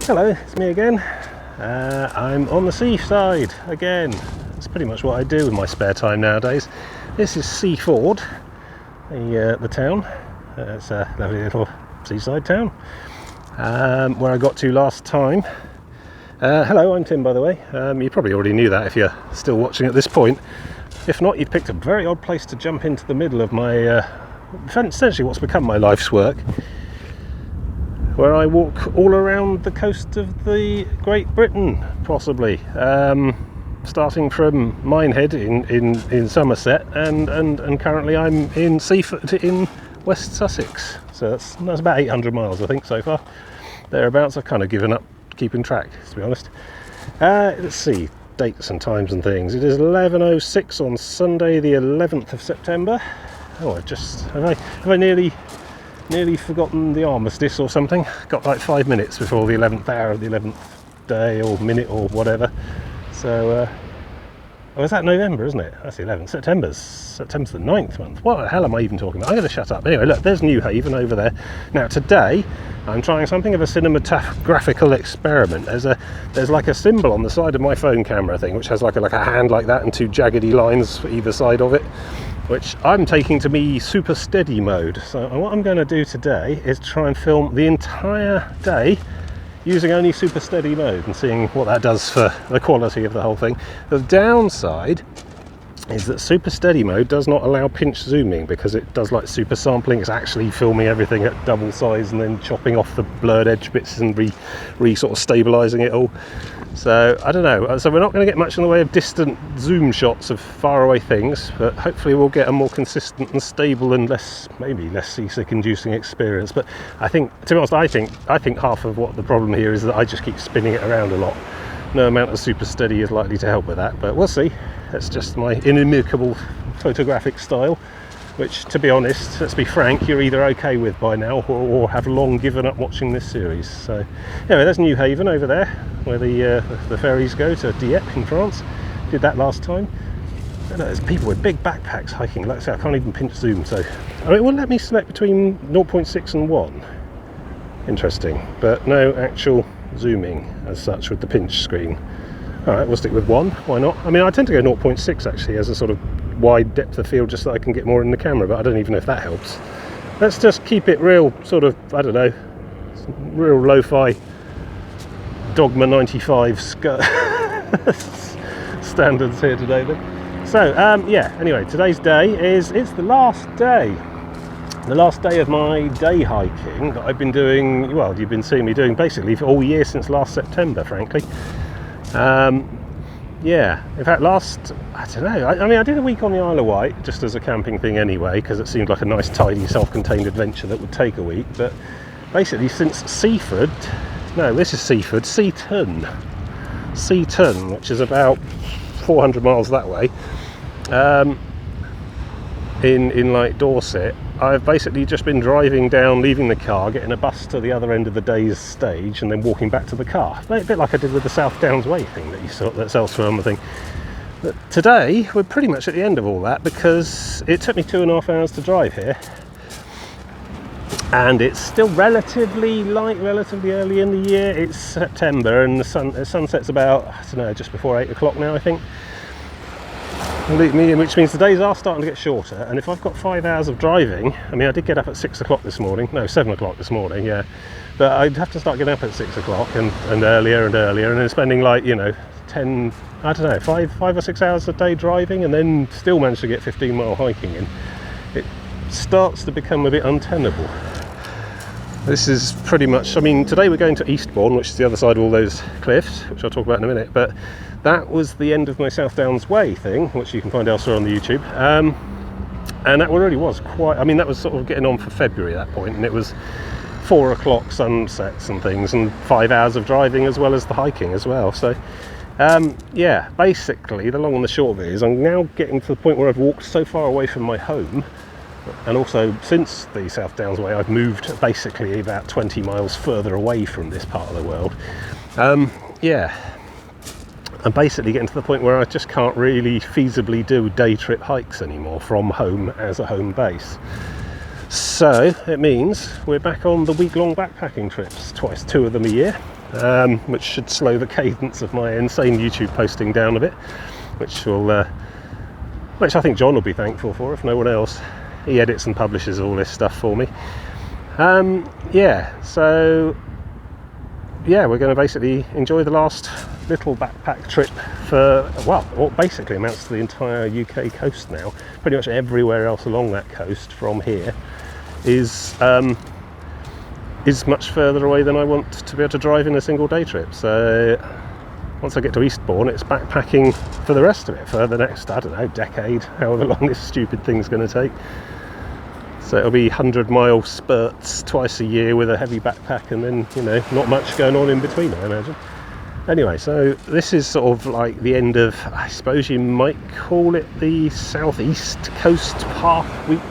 Hello, it's me again. I'm on the seaside again. It's pretty much what I do in my spare time nowadays. This is Seaford, the town. It's a lovely little seaside town where I got to last time. Hello, I'm Tim, by the way. You probably already knew that if you're still watching at this point. If not, you've picked a very odd place to jump into the middle of my essentially what's become my life's work, where I walk all around the coast of the Great Britain, possibly, starting from Minehead in Somerset, and currently I'm in Seaford in West Sussex. So that's about 800 miles, I think, so far. Thereabouts. I've kind of given up keeping track, to be honest. Let's see, dates and times and things. It is 11:06 on Sunday, the 11th of September. Oh, have I nearly forgotten the armistice or something? Got like 5 minutes before the 11th hour of the 11th day or minute or whatever. So, is that November, isn't it? That's the 11th. September's the 9th month. What the hell am I even talking about? I'm going to shut up. Anyway, look, there's New Haven over there. Now, today, I'm trying something of a cinematographical experiment. There's like a symbol on the side of my phone camera thing, which has like a hand like that and two jaggedy lines for either side of it, which I'm taking to be super steady mode. So what I'm going to do today is try and film the entire day using only super steady mode and seeing what that does for the quality of the whole thing. The downside is that super steady mode does not allow pinch zooming because it does like super sampling. It's actually filming everything at double size and then chopping off the blurred edge bits and re sort of stabilizing it all. So I don't know, so we're not going to get much in the way of distant zoom shots of faraway things, but hopefully we'll get a more consistent and stable and maybe less seasick inducing experience. But I think, to be honest, I think half of what the problem here is that I just keep spinning it around a lot. No amount of super steady is likely to help with that, but we'll see. That's just my inimicable photographic style, which, to be honest, let's be frank, you're either okay with by now or have long given up watching this series. So anyway, there's New Haven over there, where the ferries go to Dieppe in France. Did that last time. And there's people with big backpacks hiking. Like I say, I can't even pinch zoom, so it won't let me select between 0.6 and 1. Interesting, but no actual zooming as such with the pinch screen. Alright, we'll stick with 1, why not? I mean, I tend to go 0.6 actually as a sort of wide depth of field just so I can get more in the camera, but I don't even know if that helps. Let's just keep it real sort of, I don't know, real lo-fi Dogma 95 standards here today then. So, yeah, anyway, today's day it's the last day of my day hiking that I've been doing. Well, you've been seeing me doing basically for all year since last September, frankly. Yeah, in fact, I don't know, I mean, I did a week on the Isle of Wight just as a camping thing anyway, because it seemed like a nice, tidy, self-contained adventure that would take a week. But basically, since Seaford, no, this is Seaford, Seaton, which is about 400 miles that way, in like Dorset, I've basically just been driving down, leaving the car, getting a bus to the other end of the day's stage, and then walking back to the car. A bit like I did with the South Downs Way thing that you saw, that's elsewhere on the thing. But today, we're pretty much at the end of all that because it took me 2.5 hours to drive here. And it's still relatively light, relatively early in the year. It's September and the sun sets about, I don't know, just before 8 o'clock now, I think. Which means the days are starting to get shorter, and if I've got 5 hours of driving, I mean, I did get up at 6 o'clock this morning, no, 7 o'clock this morning, yeah, but I'd have to start getting up at 6 o'clock and earlier and then spending like, 10, I don't know, 5 or 6 hours a day driving, and then still manage to get 15-mile hiking in. It starts to become a bit untenable. This is pretty much, I mean, today we're going to Eastbourne, which is the other side of all those cliffs, which I'll talk about in a minute, but that was the end of my South Downs Way thing, which you can find elsewhere on the YouTube. And that really was quite, I mean, that was sort of getting on for February at that point, and it was 4 o'clock sunsets and things, and 5 hours of driving as well as the hiking as well. So, yeah, basically, the long and the short of it is I'm now getting to the point where I've walked so far away from my home, and also since the South Downs Way, I've moved basically about 20 miles further away from this part of the world. Yeah. I'm basically getting to the point where I just can't really feasibly do day trip hikes anymore from home as a home base. So it means we're back on the week-long backpacking trips, 2 of them a year. which should slow the cadence of my insane YouTube posting down a bit, which I think John will be thankful for, if no one else. He edits and publishes all this stuff for me. So we're going to basically enjoy the last little backpack trip for, well, what basically amounts to the entire UK coast now. Pretty much everywhere else along that coast from here is much further away than I want to be able to drive in a single day trip. So once I get to Eastbourne, it's backpacking for the rest of it, for the next, I don't know, decade, however long this stupid thing's going to take. So it'll be 100-mile spurts twice a year with a heavy backpack, and then, you know, not much going on in between, I imagine. Anyway, so this is sort of like the end of, I suppose you might call it the Southeast Coast Path Week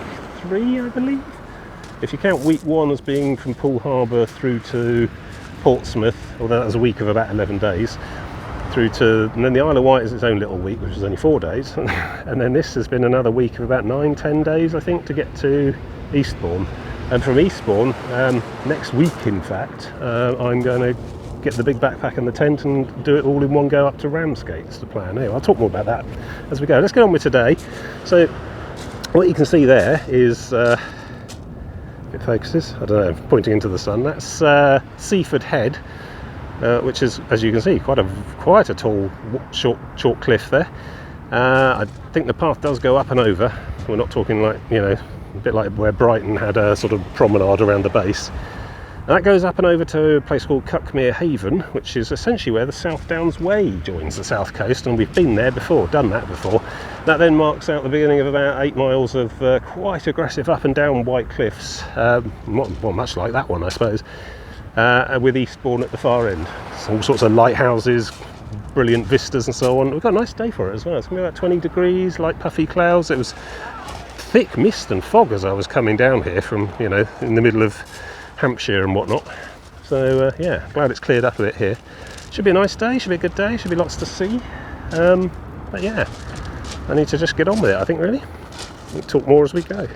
3, I believe. If you count week 1 as being from Poole Harbour through to Portsmouth, although that was a week of about 11 days, and then the Isle of Wight is its own little week, which is only 4 days, and then this has been another week of about 9-10 days, I think, to get to Eastbourne. And from Eastbourne, next week in fact, I'm going to get the big backpack and the tent and do it all in one go up to Ramsgate's the plan. Anyway, I'll talk more about that as we go. Let's get on with today. So what you can see there is, if it focuses, I don't know, pointing into the sun, that's Seaford Head, which is, as you can see, quite a tall short cliff there. I think the path does go up and over. We're not talking like, you know, a bit like where Brighton had a sort of promenade around the base. And that goes up and over to a place called Cuckmere Haven, which is essentially where the South Downs Way joins the south coast, and we've been there before, done that before. That then marks out the beginning of about 8 miles of quite aggressive up and down white cliffs, well, much like that one, I suppose, with Eastbourne at the far end. So all sorts of lighthouses, brilliant vistas and so on. We've got a nice day for it as well. It's going to be about 20 degrees, light puffy clouds. It was thick mist and fog as I was coming down here from, you know, in the middle of Hampshire and whatnot. So yeah, glad it's cleared up a bit here. Should be a nice day, should be a good day, should be lots to see. But yeah, I need to just get on with it, I think, really. We'll talk more as we go.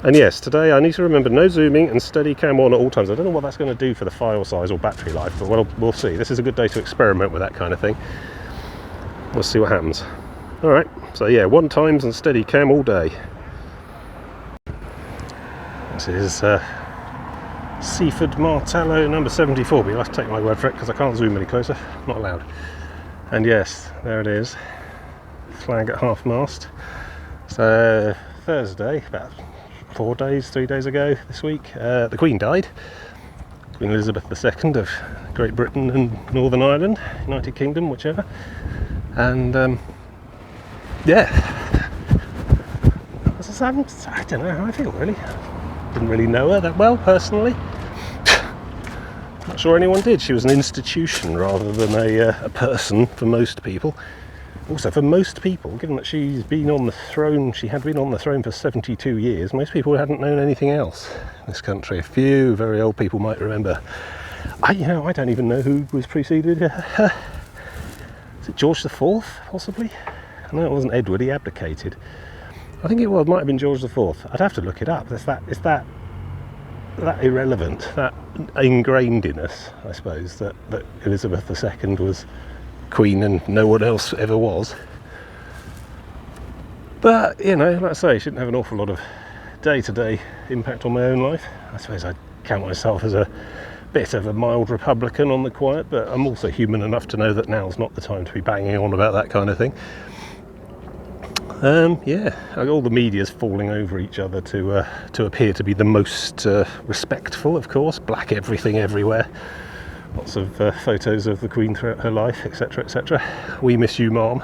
And yes, today I need to remember no zooming and steady cam on at all times. I don't know what that's going to do for the file size or battery life, but we'll see. This is a good day to experiment with that kind of thing. We'll see what happens. Alright, so yeah, 1 times and steady cam all day. This is Seaford Martello number 74, but you'll have to take my word for it because I can't zoom any closer, not allowed. And yes, there it is, flag at half mast. So Thursday, about 3 days ago this week, the Queen died, Queen Elizabeth II of Great Britain and Northern Ireland, United Kingdom, whichever. And yeah, I don't know how I feel, really. Didn't really know her that well personally. Not sure anyone did. She was an institution rather than a person for most people. Also, for most people, given that she had been on the throne for 72 years, most people hadn't known anything else in this country. A few very old people might remember. I don't even know who was preceded her. Is it George IV, possibly? No, it wasn't Edward, he abdicated. I think it might have been George IV. I'd have to look it up. Is that irrelevant, that ingrained in us, I suppose, that Elizabeth II was Queen and no one else ever was. But, you know, like I say, she didn't have an awful lot of day-to-day impact on my own life. I suppose I count myself as a bit of a mild Republican on the quiet, but I'm also human enough to know that now's not the time to be banging on about that kind of thing. Yeah, all the media's falling over each other to appear to be the most respectful, of course. Black everything everywhere. Lots of photos of the Queen throughout her life, etc., etc. We miss you, ma'am.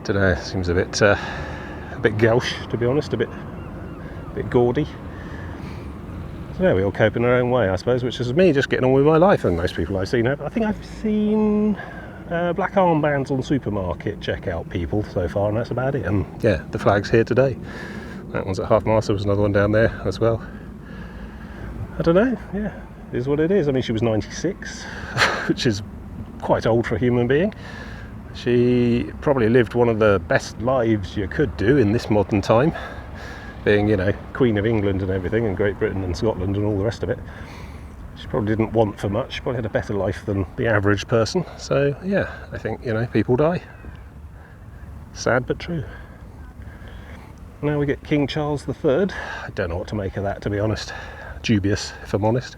Don't know, seems a bit gauche, to be honest, a bit gaudy. So yeah, we all cope in our own way, I suppose, which is me just getting on with my life. And most people I've seen, I think I've seen black armbands on supermarket checkout people so far, and that's about it. And yeah, the flag's here today. That one's at half mast. There was another one down there as well. I don't know, yeah, it is what it is. I mean, she was 96, which is quite old for a human being. She probably lived one of the best lives you could do in this modern time, being, you know, Queen of England and everything, and Great Britain and Scotland and all the rest of it. She probably didn't want for much, probably had a better life than the average person. So yeah, I think, people die. Sad but true. Now we get King Charles III. I don't know what to make of that, to be honest. Dubious, if I'm honest.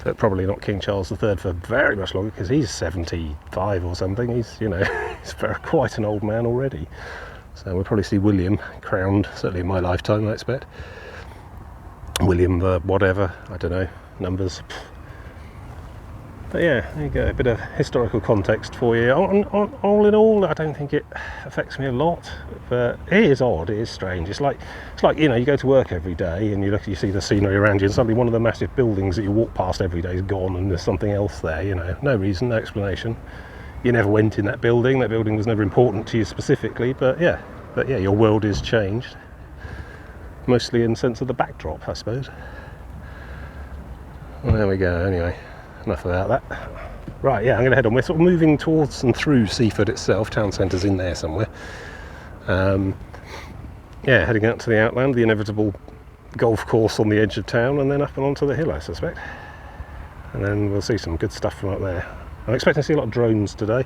But probably not King Charles III for very much longer, because he's 75 or something. He's, he's quite an old man already. So we'll probably see William crowned, certainly in my lifetime, I expect. William the whatever, I don't know, numbers. But yeah, there you go, a bit of historical context for you. All in all, I don't think it affects me a lot, but it is odd, it is strange. It's like you go to work every day and you see the scenery around you, and suddenly one of the massive buildings that you walk past every day is gone, and there's something else there. No reason, no explanation. You never went in that building was never important to you specifically, but yeah, your world is changed. Mostly in the sense of the backdrop, I suppose. Well, there we go, anyway. Enough about that. Right, yeah, I'm going to head on. We're sort of moving towards and through Seaford itself. Town centre's in there somewhere. Yeah, heading out to the outland, the inevitable golf course on the edge of town, and then up and onto the hill, I suspect. And then we'll see some good stuff from up there. I'm expecting to see a lot of drones today.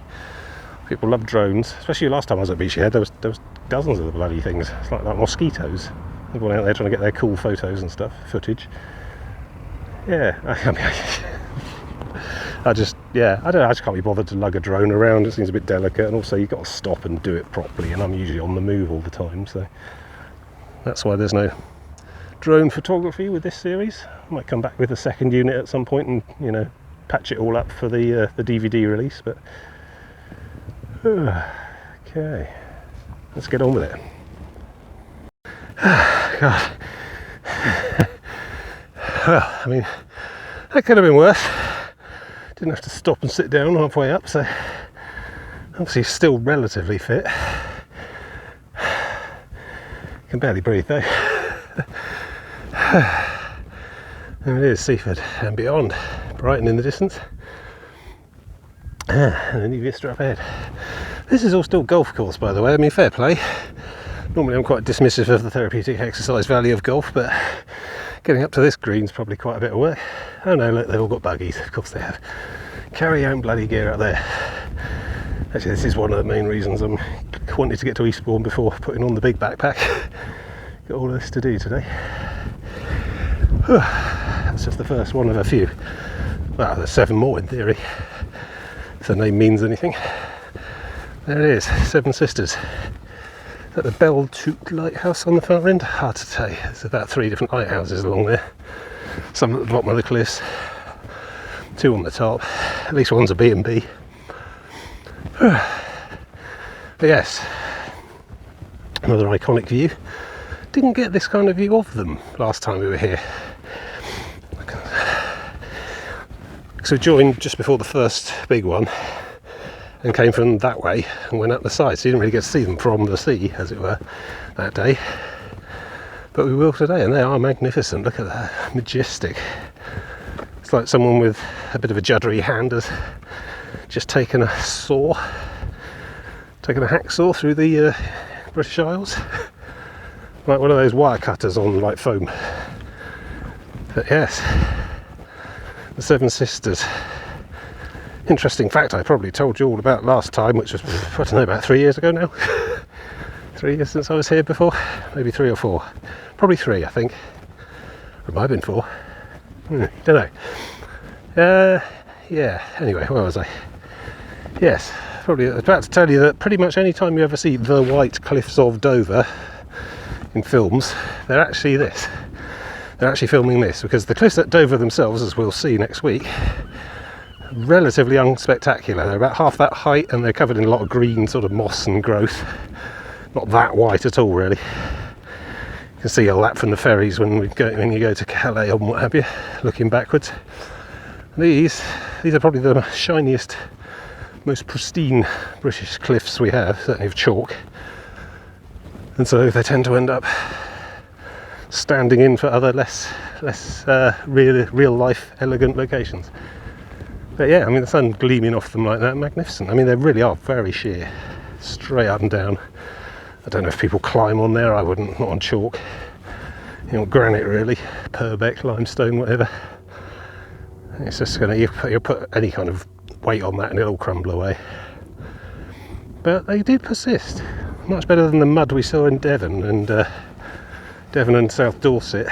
People love drones, especially last time I was at Beachyhead. There was dozens of the bloody things. It's like mosquitoes. Everyone out there trying to get their cool photos and stuff, footage. Yeah, I just can't be bothered to lug a drone around. It seems a bit delicate, and also you've got to stop and do it properly, and I'm usually on the move all the time, so that's why there's no drone photography with this series. I might come back with a second unit at some point and patch it all up for the DVD release, but okay, let's get on with it. God. Well, I mean, that could have been worse. Didn't have to stop and sit down halfway up, so obviously still relatively fit. Can barely breathe though. There it is, Seaford and beyond, Brighton in the distance, and a new vista up ahead. This is all still golf course, by the way. I mean, fair play. Normally I'm quite dismissive of the therapeutic exercise value of golf, but getting up to this green's probably quite a bit of work. Oh no, look, they've all got buggies. Of course they have. Carry your own bloody gear up there. Actually, this is one of the main reasons I'm wanting to get to Eastbourne before putting on the big backpack. Got all this to do today. That's just the first one of a few. Well, there's 7 more in theory, if the name means anything. There it is, Seven Sisters. Is that the Beltuke lighthouse on the far end? Hard to tell. There's about 3 different lighthouses along there. Some at the bottom of the cliffs, 2 on the top. At least one's a B&B. But yes, another iconic view. Didn't get this kind of view of them last time we were here. So we joined just before the first big one and came from that way and went up the side, so you didn't really get to see them from the sea, as it were, that day. But we will today, and they are magnificent. Look at that, majestic. It's like someone with a bit of a juddery hand has just taken a hacksaw through the British Isles. Like one of those wire cutters on like foam. But yes, the Seven Sisters. Interesting fact I probably told you all about last time, which was, I don't know, about 3 years ago now. 3 years since I was here before, maybe 3 or 4. Probably 3, I think. Or it might have been 4. Don't know. Yeah, anyway, where was I? Yes, probably I was about to tell you that pretty much any time you ever see the White Cliffs of Dover in films, they're actually this. They're actually filming this, because the cliffs at Dover themselves, as we'll see next week, relatively unspectacular. They're about half that height and they're covered in a lot of green sort of moss and growth. Not that white at all, really. You can see all that from the ferries when you go to Calais and what have you, looking backwards. These are probably the shiniest, most pristine British cliffs we have, certainly of chalk. And so they tend to end up standing in for other less real life elegant locations. But yeah, I mean, the sun gleaming off them like that, magnificent. I mean, they really are very sheer, straight up and down. I don't know if people climb on there. I wouldn't, not on chalk. Granite really, Purbeck, limestone, whatever. It's just going to, you'll put any kind of weight on that and it'll crumble away. But they do persist. Much better than the mud we saw in Devon and South Dorset.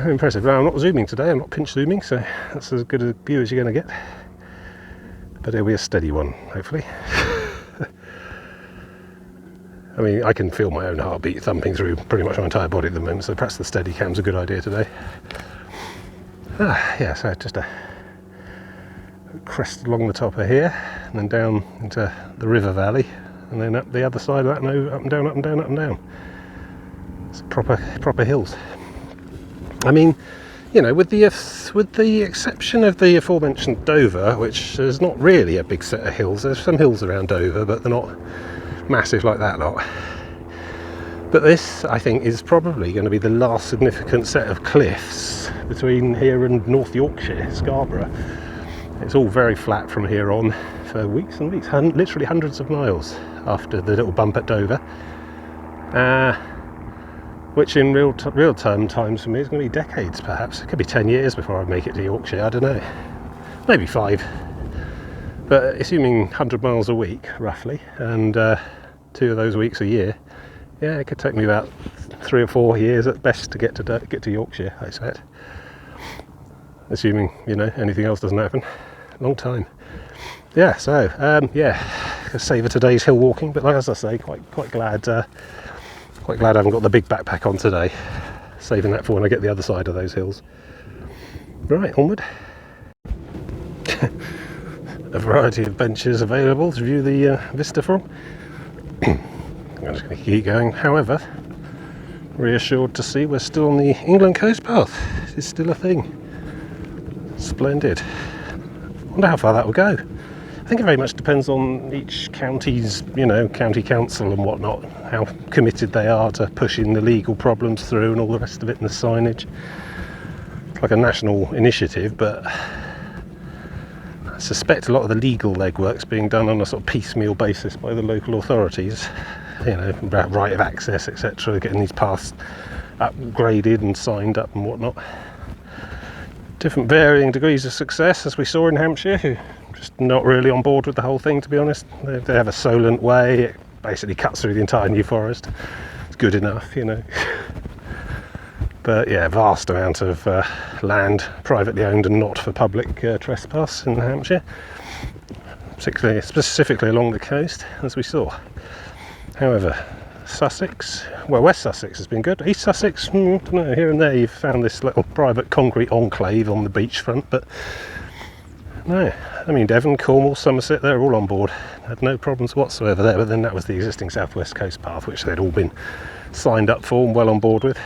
Impressive. Now, I'm not zooming today, I'm not pinch zooming, so that's as good a view as you're going to get. But it'll be a steady one, hopefully. I mean, I can feel my own heartbeat thumping through pretty much my entire body at the moment, so perhaps the steady cam's a good idea today. Yeah, so just a crest along the top of here, and then down into the river valley, and then up the other side of that, and over, up and down, up and down, up and down. It's proper hills. I mean, you know, with the exception of the aforementioned Dover, which is not really a big set of hills. There's some hills around Dover, but they're not massive like that lot. But this, I think, is probably going to be the last significant set of cliffs between here and North Yorkshire, Scarborough. It's all very flat from here on for weeks and weeks, literally hundreds of miles after the little bump at Dover. Which in real times for me is going to be decades, perhaps. It could be 10 years before I make it to Yorkshire, I don't know. Maybe 5. But assuming 100 miles a week, roughly, and 2 of those weeks a year, yeah, it could take me about 3 or 4 years at best to get to Yorkshire, I expect. Assuming, you know, anything else doesn't happen. Long time. Yeah, so, savour today's hill walking, but like as I say, quite glad I haven't got the big backpack on today. Saving that for when I get the other side of those hills. Right, onward. A variety of benches available to view the vista from. I'm just going to keep going. However, reassured to see we're still on the England coast path. It's still a thing. Splendid. Wonder how far that will go. I think it very much depends on each county's, you know, county council and whatnot, how committed they are to pushing the legal problems through and all the rest of it, and the signage. It's like a national initiative, but I suspect a lot of the legal legwork's being done on a sort of piecemeal basis by the local authorities. You know, right of access, etc., getting these paths upgraded and signed up and whatnot. Different varying degrees of success, as we saw in Hampshire, who just not really on board with the whole thing, to be honest. They have a Solent way, it basically cuts through the entire New Forest. It's good enough, you know. But yeah, vast amount of land, privately owned and not for public trespass in Hampshire, specifically along the coast, as we saw. However, Sussex, well, West Sussex has been good. East Sussex, no, here and there you've found this little private concrete enclave on the beachfront, but no, I mean Devon, Cornwall, Somerset, they're all on board. Had no problems whatsoever there, but then that was the existing South West Coast path, which they'd all been signed up for and well on board with.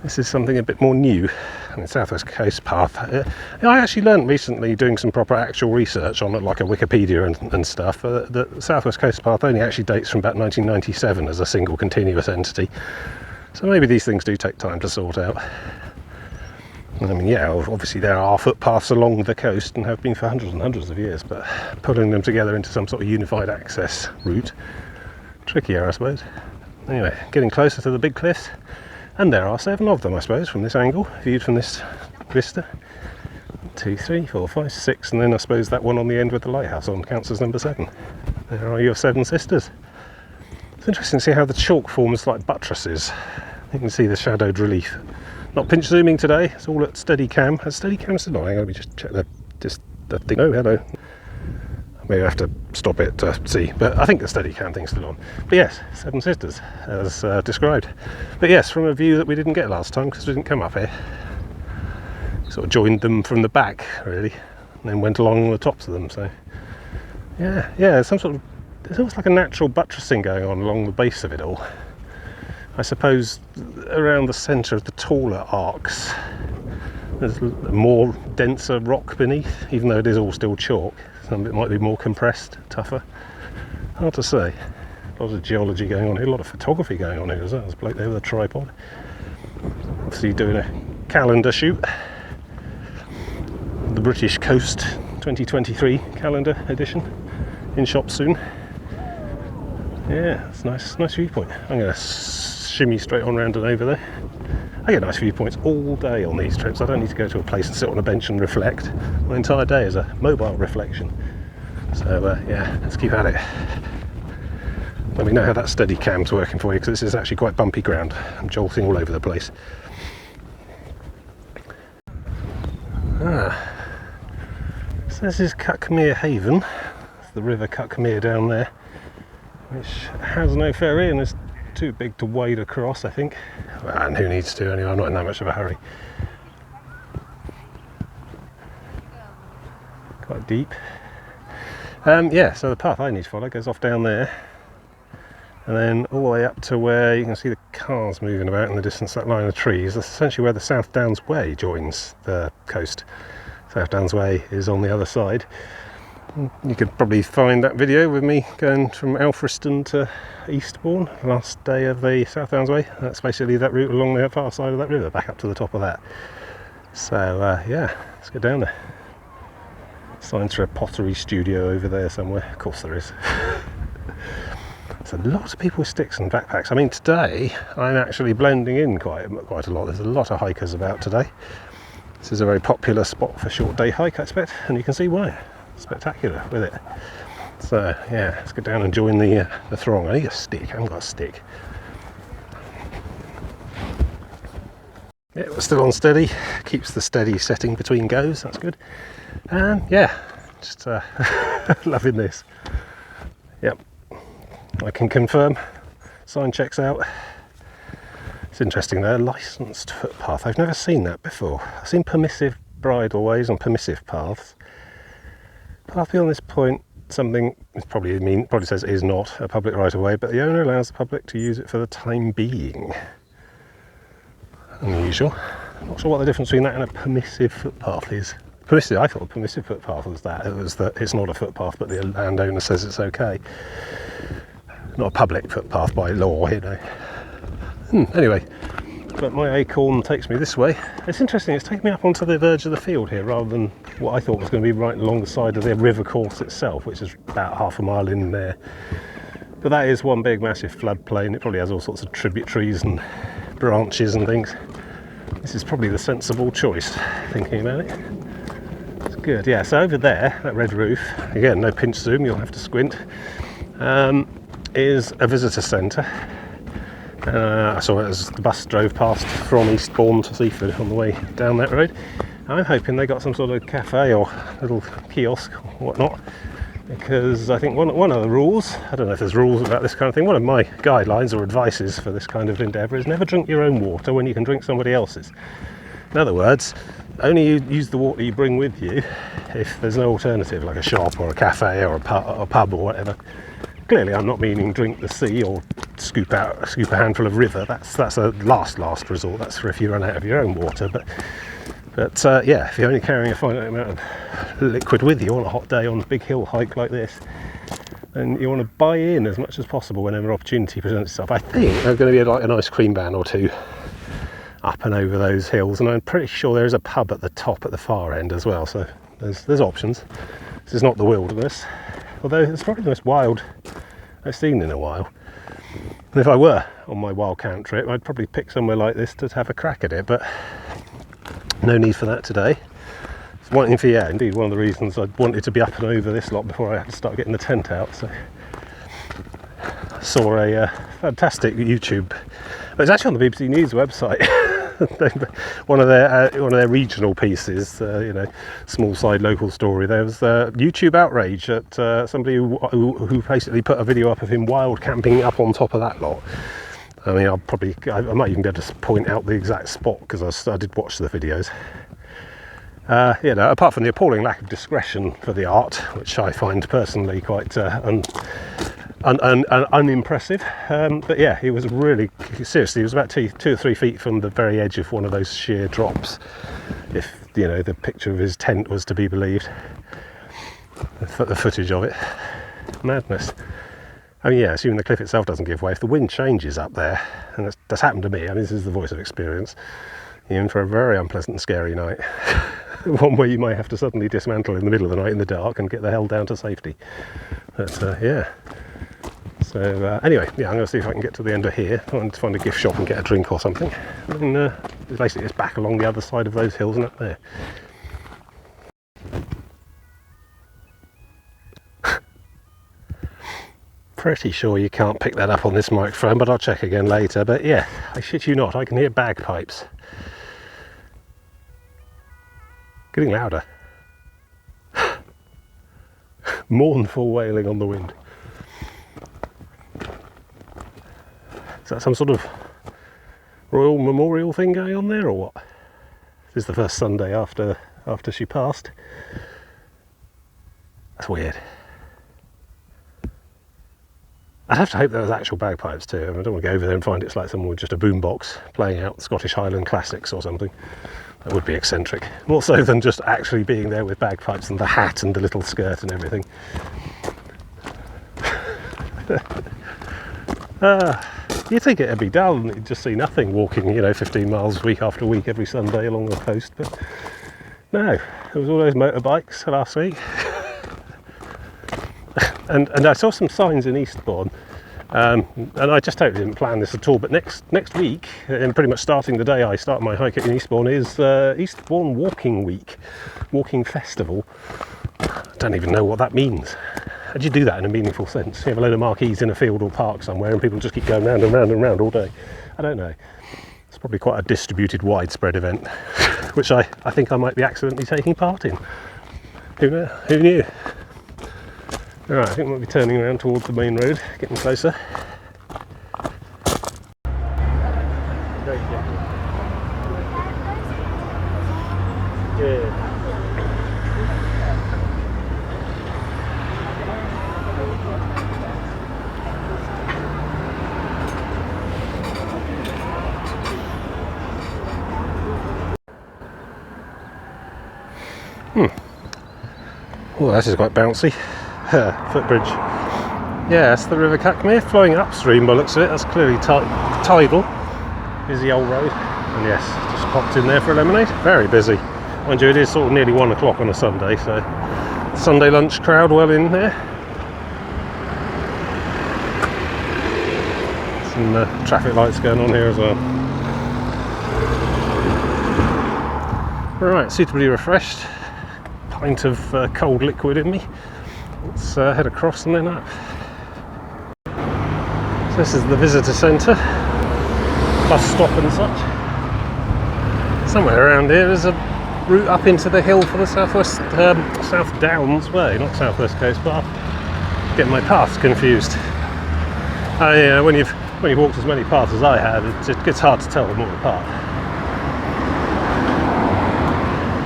This is something a bit more new. I mean, South West Coast path. I actually learned recently, doing some proper actual research on it, like a Wikipedia and stuff, that the South West Coast path only actually dates from about 1997 as a single continuous entity. So maybe these things do take time to sort out. I mean, yeah, obviously there are footpaths along the coast and have been for hundreds and hundreds of years, but pulling them together into some sort of unified access route, trickier, I suppose. Anyway, getting closer to the big cliffs. And there are 7 of them, I suppose, from this angle, viewed from this vista. 2, 3, 4, 5, 6, and then I suppose that one on the end with the lighthouse on counts as number 7. There are your 7 sisters. It's interesting to see how the chalk forms like buttresses. You can see the shadowed relief. Not pinch zooming today, it's all at steady cam. Has steady cam still on? Hang on, let me just check the thing. Oh, hello. Maybe I have to stop it to see, but I think the Steadicam thing's still on. But yes, 7 sisters, as described. But yes, from a view that we didn't get last time, because we didn't come up here. Sort of joined them from the back, really, and then went along the tops of them, so... Yeah, there's almost like a natural buttressing going on along the base of it all. I suppose around the centre of the taller arcs, there's more denser rock beneath, even though it is all still chalk. Some of it might be more compressed, tougher. Hard to say. A lot of geology going on here, a lot of photography going on here as well. There's a bloke there with a tripod. Obviously doing a calendar shoot. The British Coast 2023 calendar edition in shop soon. Yeah, it's nice viewpoint. I'm going to shimmy straight on round and over there. I get nice viewpoints all day on these trips. I don't need to go to a place and sit on a bench and reflect. My entire day is a mobile reflection. So yeah, let's keep at it. Let me know how that Steadicam's working for you, because this is actually quite bumpy ground. I'm jolting all over the place. So this is Cuckmere Haven. It's the River Cuckmere down there, which has no ferry and is too big to wade across, I think. And who needs to anyway? I'm not in that much of a hurry. Quite deep. Yeah, so the path I need to follow goes off down there, and then all the way up to where you can see the cars moving about in the distance, that line of trees. That's essentially where the South Downs Way joins the coast. South Downs Way is on the other side. You could probably find that video with me going from Alfriston to Eastbourne, the last day of the South Downs Way. That's basically that route along the far side of that river, back up to the top of that. So yeah, let's get down there. Signs for a pottery studio over there somewhere. Of course there is. There's a lot of people with sticks and backpacks. I mean, today I'm actually blending in quite a lot. There's a lot of hikers about today. This is a very popular spot for short day hike, I expect, and you can see why. Spectacular with it. So yeah, let's get down and join the throng. I need a stick. I haven't got a stick. Yeah, we're still on steady. Keeps the steady setting between goes. That's good. And yeah, just loving this. Yep, I can confirm. Sign checks out. It's interesting though, licensed footpath. I've never seen that before. I've seen permissive bridleways and permissive paths. Path beyond this point, something probably says is not a public right of way, but the owner allows the public to use it for the time being. Unusual. I'm not sure what the difference between that and a permissive footpath is. Permissive, I thought a permissive footpath was that. It was that it's not a footpath, but the landowner says it's okay. Not a public footpath by law, you know. Anyway, but my acorn takes me this way. It's interesting, it's taking me up onto the verge of the field here, rather than what I thought was going to be right along the side of the river course itself, which is about half a mile in there. But that is one big massive floodplain. It probably has all sorts of tributaries and branches and things. This is probably the sensible choice, thinking about it. It's good, yeah. So over there, that red roof, again, no pinch zoom, you'll have to squint, is a visitor centre. I saw it as the bus drove past from Eastbourne to Seaford on the way down that road. I'm hoping they got some sort of cafe or little kiosk or whatnot, because I think one of the rules, I don't know if there's rules about this kind of thing, one of my guidelines or advices for this kind of endeavour is never drink your own water when you can drink somebody else's. In other words, only use the water you bring with you if there's no alternative, like a shop or a cafe or a pub or whatever. Clearly I'm not meaning drink the sea or scoop a handful of river. That's a last resort. That's for if you run out of your own water. But yeah, if you're only carrying a finite amount of liquid with you on a hot day on a big hill hike like this, then you want to buy in as much as possible whenever opportunity presents itself. I think there's going to be like an ice cream van or two up and over those hills, and I'm pretty sure there is a pub at the top at the far end as well. So there's options. This is not the wilderness, although it's probably the most wild I've seen in a while. And if I were on my wild camp trip, I'd probably pick somewhere like this to have a crack at it, but no need for that today. Indeed, one of the reasons I wanted to be up and over this lot before I had to start getting the tent out. So I saw a fantastic YouTube. It's actually on the BBC News website. one of their regional pieces, you know, small side local story. There was YouTube outrage at somebody who basically put a video up of him wild camping up on top of that lot. I mean, I might even be able to point out the exact spot, because I did watch the videos. You know, apart from the appalling lack of discretion for the art, which I find personally quite unimpressive, but yeah, he was really, seriously, he was about 2 or 3 feet from the very edge of one of those sheer drops, if you know the picture of his tent was to be believed, the footage of it. Madness. I mean, yeah, assuming the cliff itself doesn't give way, if the wind changes up there, and that's happened to me, I mean, this is the voice of experience, you're in for a very unpleasant and scary night. One where you might have to suddenly dismantle in the middle of the night in the dark and get the hell down to safety. But yeah. So anyway, yeah, I'm going to see if I can get to the end of here. I want to find a gift shop and get a drink or something. And basically it's back along the other side of those hills and up there. Pretty sure you can't pick that up on this microphone, but I'll check again later. But yeah, I shit you not, I can hear bagpipes. Getting louder. Mournful wailing on the wind. Is that some sort of royal memorial thing going on there, or what? This is the first Sunday after she passed. That's weird. I'd have to hope there was actual bagpipes too. I don't want to go over there and find it's like someone with just a boombox playing out Scottish Highland classics or something. That would be eccentric. More so than just actually being there with bagpipes and the hat and the little skirt and everything. You'd think it'd be dull and you'd just see nothing walking, 15 miles week after week every Sunday along the coast, but no, there was all those motorbikes last week. and I saw some signs in Eastbourne, and I just totally didn't plan this at all, but next week, and pretty much starting the day I start my hike in Eastbourne, is Eastbourne Walking Week, Walking Festival. I don't even know what that means. How do you do that in a meaningful sense? You have a load of marquees in a field or park somewhere and people just keep going round and round and round all day. I don't know. It's probably quite a distributed, widespread event, which I think I might be accidentally taking part in. Who knew? Alright, I think we'll be turning around towards the main road, getting closer. Yeah. Oh, this is quite bouncy. Footbridge. Yeah, that's the River Cackmere flowing upstream by the looks of it. That's clearly tidal. Here's the old road. And yes, just popped in there for a lemonade. Very busy. Mind you, it is sort of nearly 1 o'clock on a Sunday, so Sunday lunch crowd well in there. Some traffic lights going on here as well. Right, suitably refreshed. Pint of cold liquid in me. Let's head across and then up. So this is the visitor centre, bus stop and such. Somewhere around here is a route up into the hill for the South Downs way, not South West Coast Path. Getting my paths confused. When you've walked as many paths as I have, it gets hard to tell them all apart.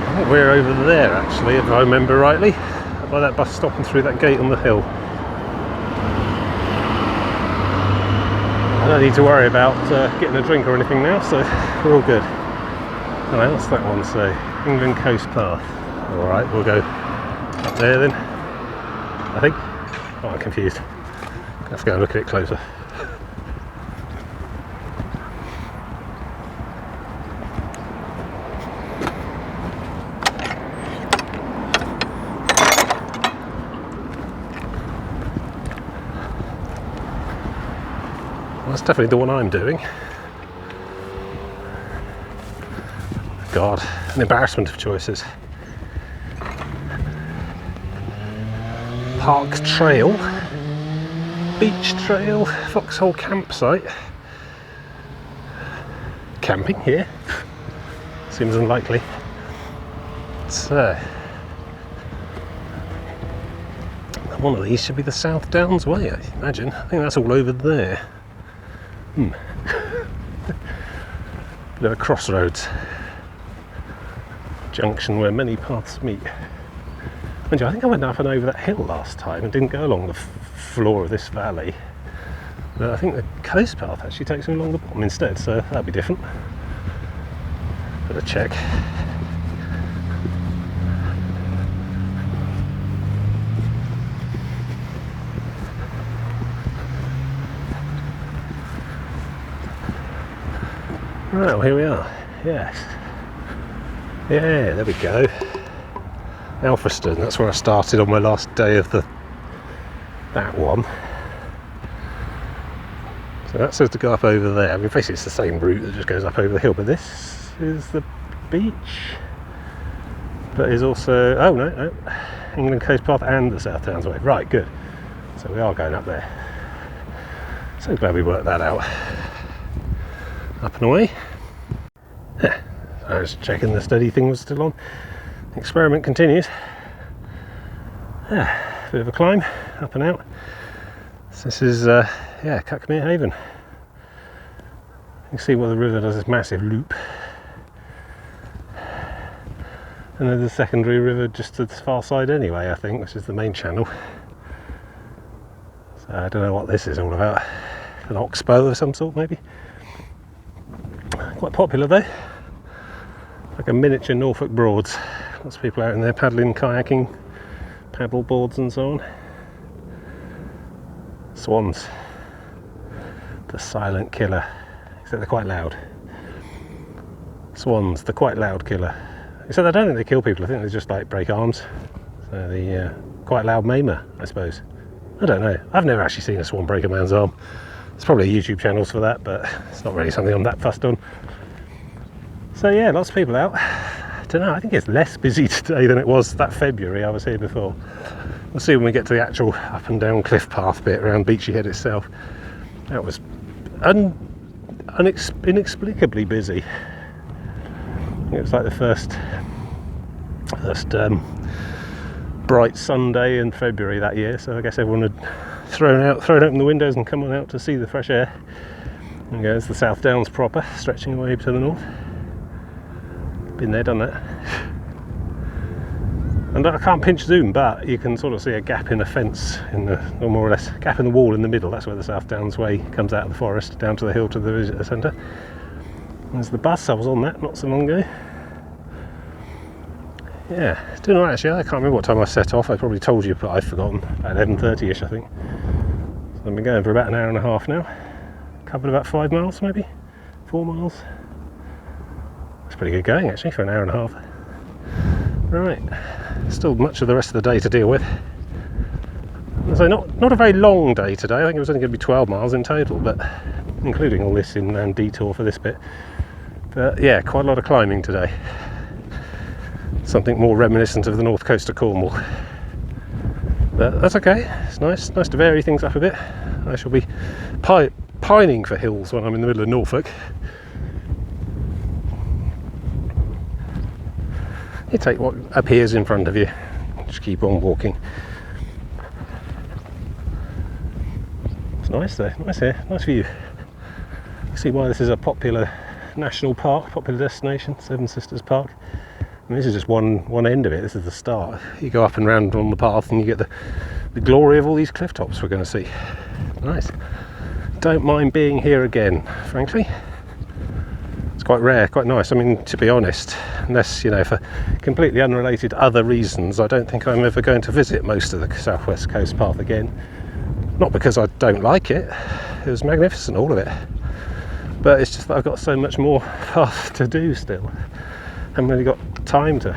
I think we're over there actually, if I remember rightly, by that bus stop and through that gate on the hill. I don't need to worry about getting a drink or anything now, so we're all good. Alright, what's that one say? England Coast Path. Alright, we'll go up there then, I think. Oh, I'm confused. Let's go and look at it closer. Well, that's definitely the one I'm doing. God, an embarrassment of choices. Park Trail, Beach Trail, Foxhole Campsite. Camping here? Seems unlikely. So, one of these should be the South Downs Way, I imagine. I think that's all over there. Bit of a crossroads. Junction where many paths meet. And I think I went up and over that hill last time and didn't go along the floor of this valley. But I think the coast path actually takes me along the bottom instead, so that'd be different. Better check. Right, well here we are. Yes. Yeah, there we go. Alfriston, that's where I started on my last day of that one. So that says to go up over there. I mean, basically it's the same route that just goes up over the hill, but this is the beach, but is also, oh no, England Coast Path and the South Downs Way. Right, good. So we are going up there. So glad we worked that out. Up and away. Yeah, I was checking the steady thing was still on. The experiment continues. Yeah, bit of a climb, up and out. So this is, Cuckmere Haven. You can see where the river does this massive loop. And there's a secondary river just to the far side anyway, I think, which is the main channel. So I don't know what this is all about. An oxbow of some sort, maybe. Quite popular though. Like a miniature Norfolk Broads. Lots of people out in there paddling, kayaking, paddle boards and so on. Swans. The silent killer. Except they're quite loud. Swans, the quite loud killer. Except I don't think they kill people, I think they just like break arms. So the quite loud maimer, I suppose. I don't know. I've never actually seen a swan break a man's arm. There's probably YouTube channels for that, but it's not really something I'm that fussed on. So yeah, lots of people out. I don't know, I think it's less busy today than it was that February I was here before. We'll see when we get to the actual up and down cliff path bit around Beachy Head itself. That was inexplicably busy. It was like the first bright Sunday in February that year, so I guess everyone had thrown open the windows and come on out to see the fresh air. And there's the South Downs proper, stretching away to the north. Been there, done that. And I can't pinch zoom, but you can sort of see a gap in a fence, or more or less gap in the wall in the middle. That's where the South Downs Way comes out of the forest down to the hill to the visitor centre. There's the bus, I was on that not so long ago. Yeah, it's doing alright actually. I can't remember what time I set off. I probably told you, but I've forgotten. About 11:30ish, I think. So I've been going for about an hour and a half now. Covered about 5 miles, maybe 4 miles. That's pretty good going actually for an hour and a half. Right, still much of the rest of the day to deal with. So not a very long day today. I think it was only going to be 12 miles in total, but including all this inland detour for this bit. But yeah, quite a lot of climbing today. Something more reminiscent of the north coast of Cornwall. But that's okay, it's nice to vary things up a bit. I shall be pining for hills when I'm in the middle of Norfolk. You take what appears in front of you, just keep on walking. It's nice though, nice here, nice view. You see why this is a popular national park, popular destination, Seven Sisters Park. And this is just one end of it. This is the start. You go up and round on the path and you get the glory of all these cliff tops we're going to see. Nice. Don't mind being here again, frankly. It's quite rare, quite nice. I mean, to be honest, unless, for completely unrelated other reasons, I don't think I'm ever going to visit most of the Southwest Coast Path again. Not because I don't like it. It was magnificent, all of it. But it's just that I've got so much more path to do still. I haven't really got time to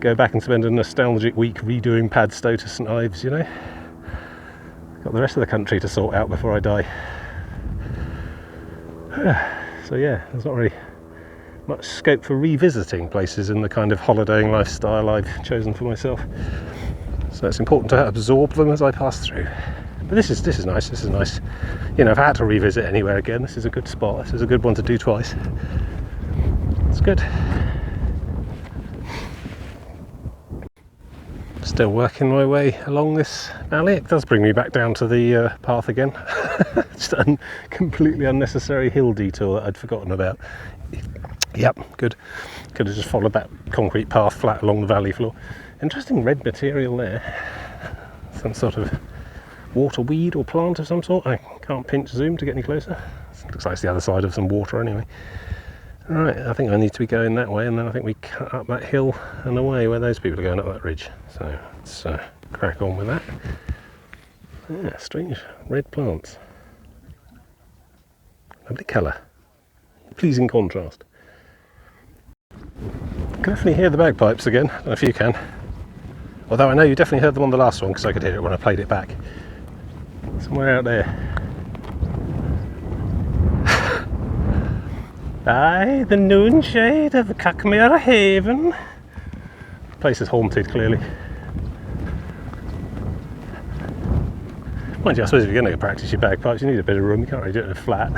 go back and spend a nostalgic week redoing Padstow to St Ives, Got the rest of the country to sort out before I die. So yeah, there's not really much scope for revisiting places in the kind of holidaying lifestyle I've chosen for myself. So it's important to absorb them as I pass through. But this is nice, this is nice. If I had to revisit anywhere again, this is a good spot. This is a good one to do twice. It's good. Still working my way along this valley. It does bring me back down to the path again. Just a completely unnecessary hill detour that I'd forgotten about. Yep, good. Could have just followed that concrete path flat along the valley floor. Interesting red material there. Some sort of water weed or plant of some sort. I can't pinch zoom to get any closer. It looks like it's the other side of some water anyway. Right, I think I need to be going that way, and then I think we cut up that hill and away where those people are going up that ridge. So let's crack on with that. Yeah, strange red plants. Lovely colour. Pleasing contrast. You can definitely hear the bagpipes again. I don't know if you can. Although I know you definitely heard them on the last one because I could hear it when I played it back. Somewhere out there. Aye, the noonshade of Cackmere Haven. The place is haunted, clearly. Mind you, I suppose if you're going to practice your bagpipes, you need a bit of room. You can't really do it in a flat.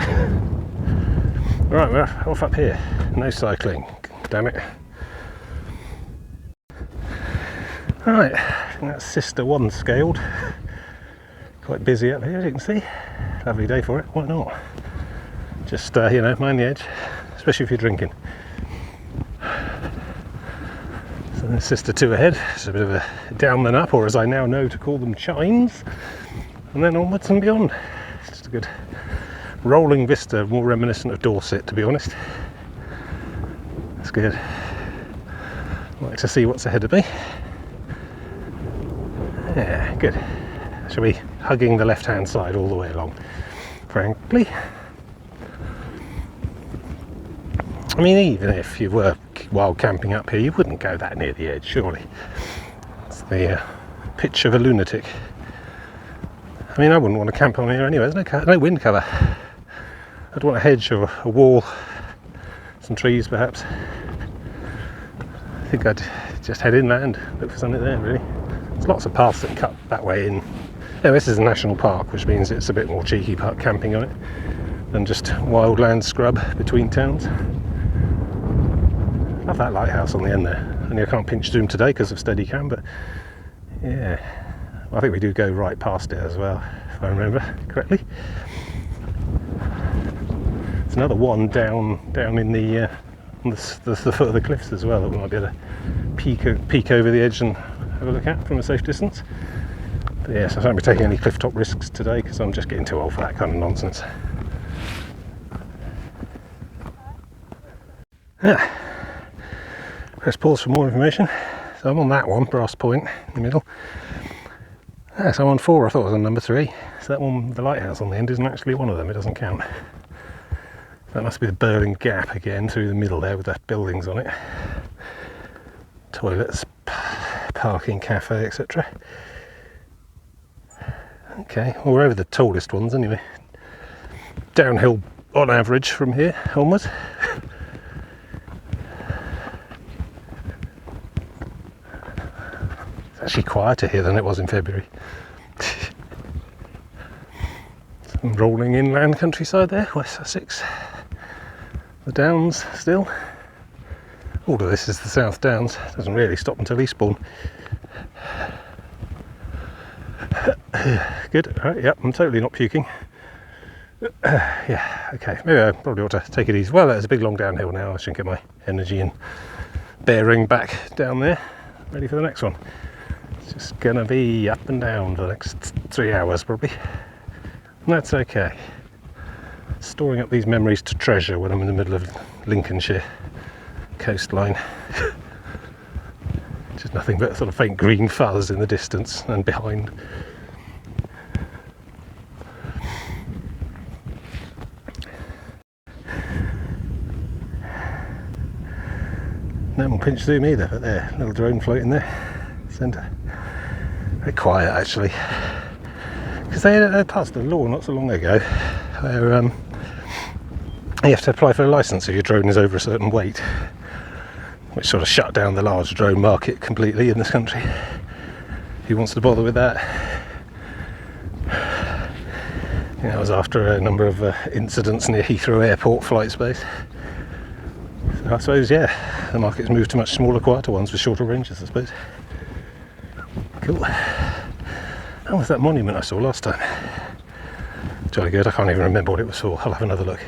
Right, we're off up here. No cycling. Damn it. Right, I think that's Sister 1 scaled. Quite busy up here, as you can see. Lovely day for it, why not? Just, you know, mind the edge, especially if you're drinking. So there's Sister 2 ahead. It's a bit of a down and up, or as I now know to call them, chines. And then onwards and beyond. It's just a good rolling vista, more reminiscent of Dorset, to be honest. That's good. I like to see what's ahead of me. Yeah, good. Shall be hugging the left-hand side all the way along, frankly. I mean, even if you were wild camping up here, you wouldn't go that near the edge, surely. It's the pitch of a lunatic. I mean, I wouldn't want to camp on here anyway. There's no wind cover. I'd want a hedge or a wall, some trees perhaps. I think I'd just head inland, look for something there, really. There's lots of paths that cut that way in. Yeah, this is a national park, which means it's a bit more cheeky park camping on it than just wildland scrub between towns. Love that lighthouse on the end there. Only I can't pinch zoom today because of Steadicam, but yeah, I think we do go right past it as well, if I remember correctly. There's another one down in the on the foot of the cliffs as well that we might be able to peek over the edge and have a look at from a safe distance. But yes, I won't be taking any cliff top risks today because I'm just getting too old for that kind of nonsense. Press pause for more information. So I'm on that one, Brass Point in the middle. So I'm on 4, I thought it was on number 3. So that one, the lighthouse on the end, isn't actually one of them, it doesn't count. That must be the Berlin Gap again, through the middle there with the buildings on it. Toilets, parking, cafe, etc. Okay, well, we're over the tallest ones anyway. Downhill on average from here onwards. It's actually quieter here than it was in February. Some rolling inland countryside there, West Sussex. The Downs still. All of this is the South Downs. Doesn't really stop until Eastbourne. Good. Right, yep, I'm totally not puking. Yeah, okay. Maybe I probably ought to take it easy. Well, there's a big long downhill now. I should get my energy and bearing back down there. Ready for the next one. It's just gonna be up and down for the next 3 hours probably. And that's okay. Storing up these memories to treasure when I'm in the middle of Lincolnshire coastline. Just nothing but sort of faint green fuzz in the distance and behind. No one pinch zoom either, but there, little drone floating there, centre. Very quiet actually, because they passed a law not so long ago where you have to apply for a licence if your drone is over a certain weight, which sort of shut down the large drone market completely in this country. Who wants to bother with that? It was after a number of incidents near Heathrow Airport flight space. So I suppose, yeah, the market's moved to much smaller, quieter ones with shorter ranges, I suppose. Cool. How was that monument I saw last time? Jolly good, I can't even remember what it was for. I'll have another look.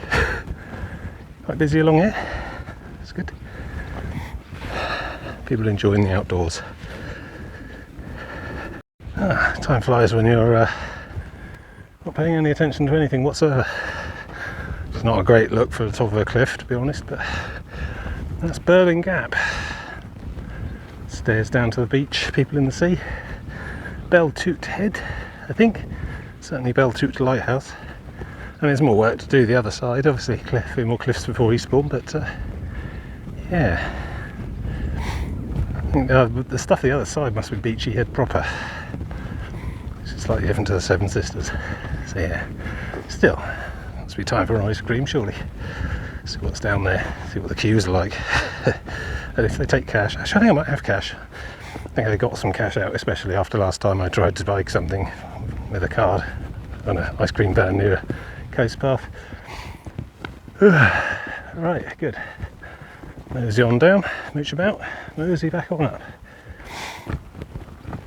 Quite busy along here. It's good. People enjoying the outdoors. Time flies when you're not paying any attention to anything whatsoever. It's not a great look for the top of a cliff, to be honest, but that's Berlin Gap. Stairs down to the beach, people in the sea. Beltoot Head, I think. Certainly Beltoot Lighthouse. And there's more work to do the other side, obviously a few more cliffs before Eastbourne, but yeah. I think the stuff the other side must be Beachy Head proper. Which is slightly different to the Seven Sisters. So yeah, still, must be time for an ice cream surely. See what's down there, see what the queues are like. And if they take cash, actually I think I might have cash. I think I got some cash out, especially after last time I tried to buy something with a card on an ice cream van near a coast path. Right, good. Mosey on down, mooch about, mosey back on up.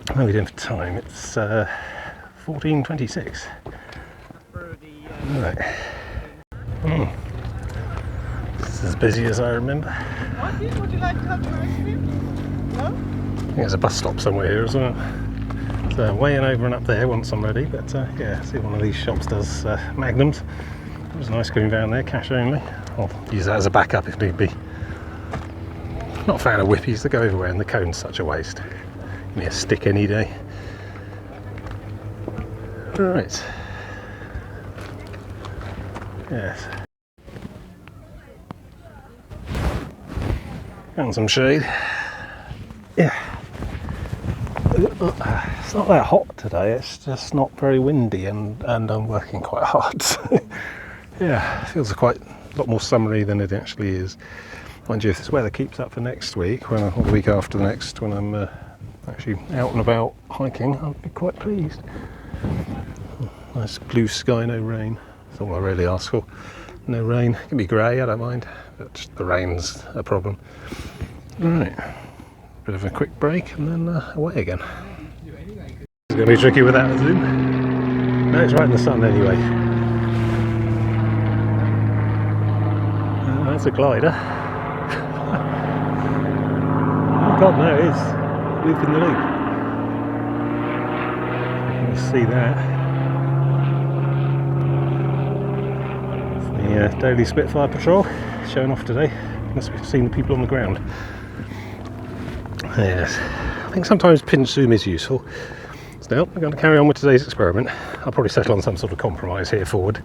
How are we doing for time? It's 14:26. Right. It's as busy as I remember. Would you like to have your ice cream? No? I think there's a bus stop somewhere here as well. So weighing over and up there once I'm ready, but yeah, see one of these shops does magnums. There's an ice cream van there, cash only. I'll use that as a backup if need be. Not a fan of whippies, they go everywhere and the cone's such a waste. Give me a stick any day. Right. Yes. Found some shade. Yeah. It's not that hot today, it's just not very windy and I'm working quite hard. So yeah, it feels quite a lot more summery than it actually is. Mind you, if this weather keeps up for next week, or the week after the next, when I'm actually out and about hiking, I'll be quite pleased. Nice blue sky, no rain. That's all I really ask for. No rain. It can be grey, I don't mind, but just the rain's a problem. Right, bit of a quick break and then away again. It's going to be tricky without a zoom. No, it's right in the sun anyway. That's a glider. Oh god, no, it is looping the loop. You can see that. It's the daily Spitfire patrol showing off today. You must have seen the people on the ground. Yes, I think sometimes pinch zoom is useful. Still, we're going to carry on with today's experiment. I'll probably settle on some sort of compromise here forward.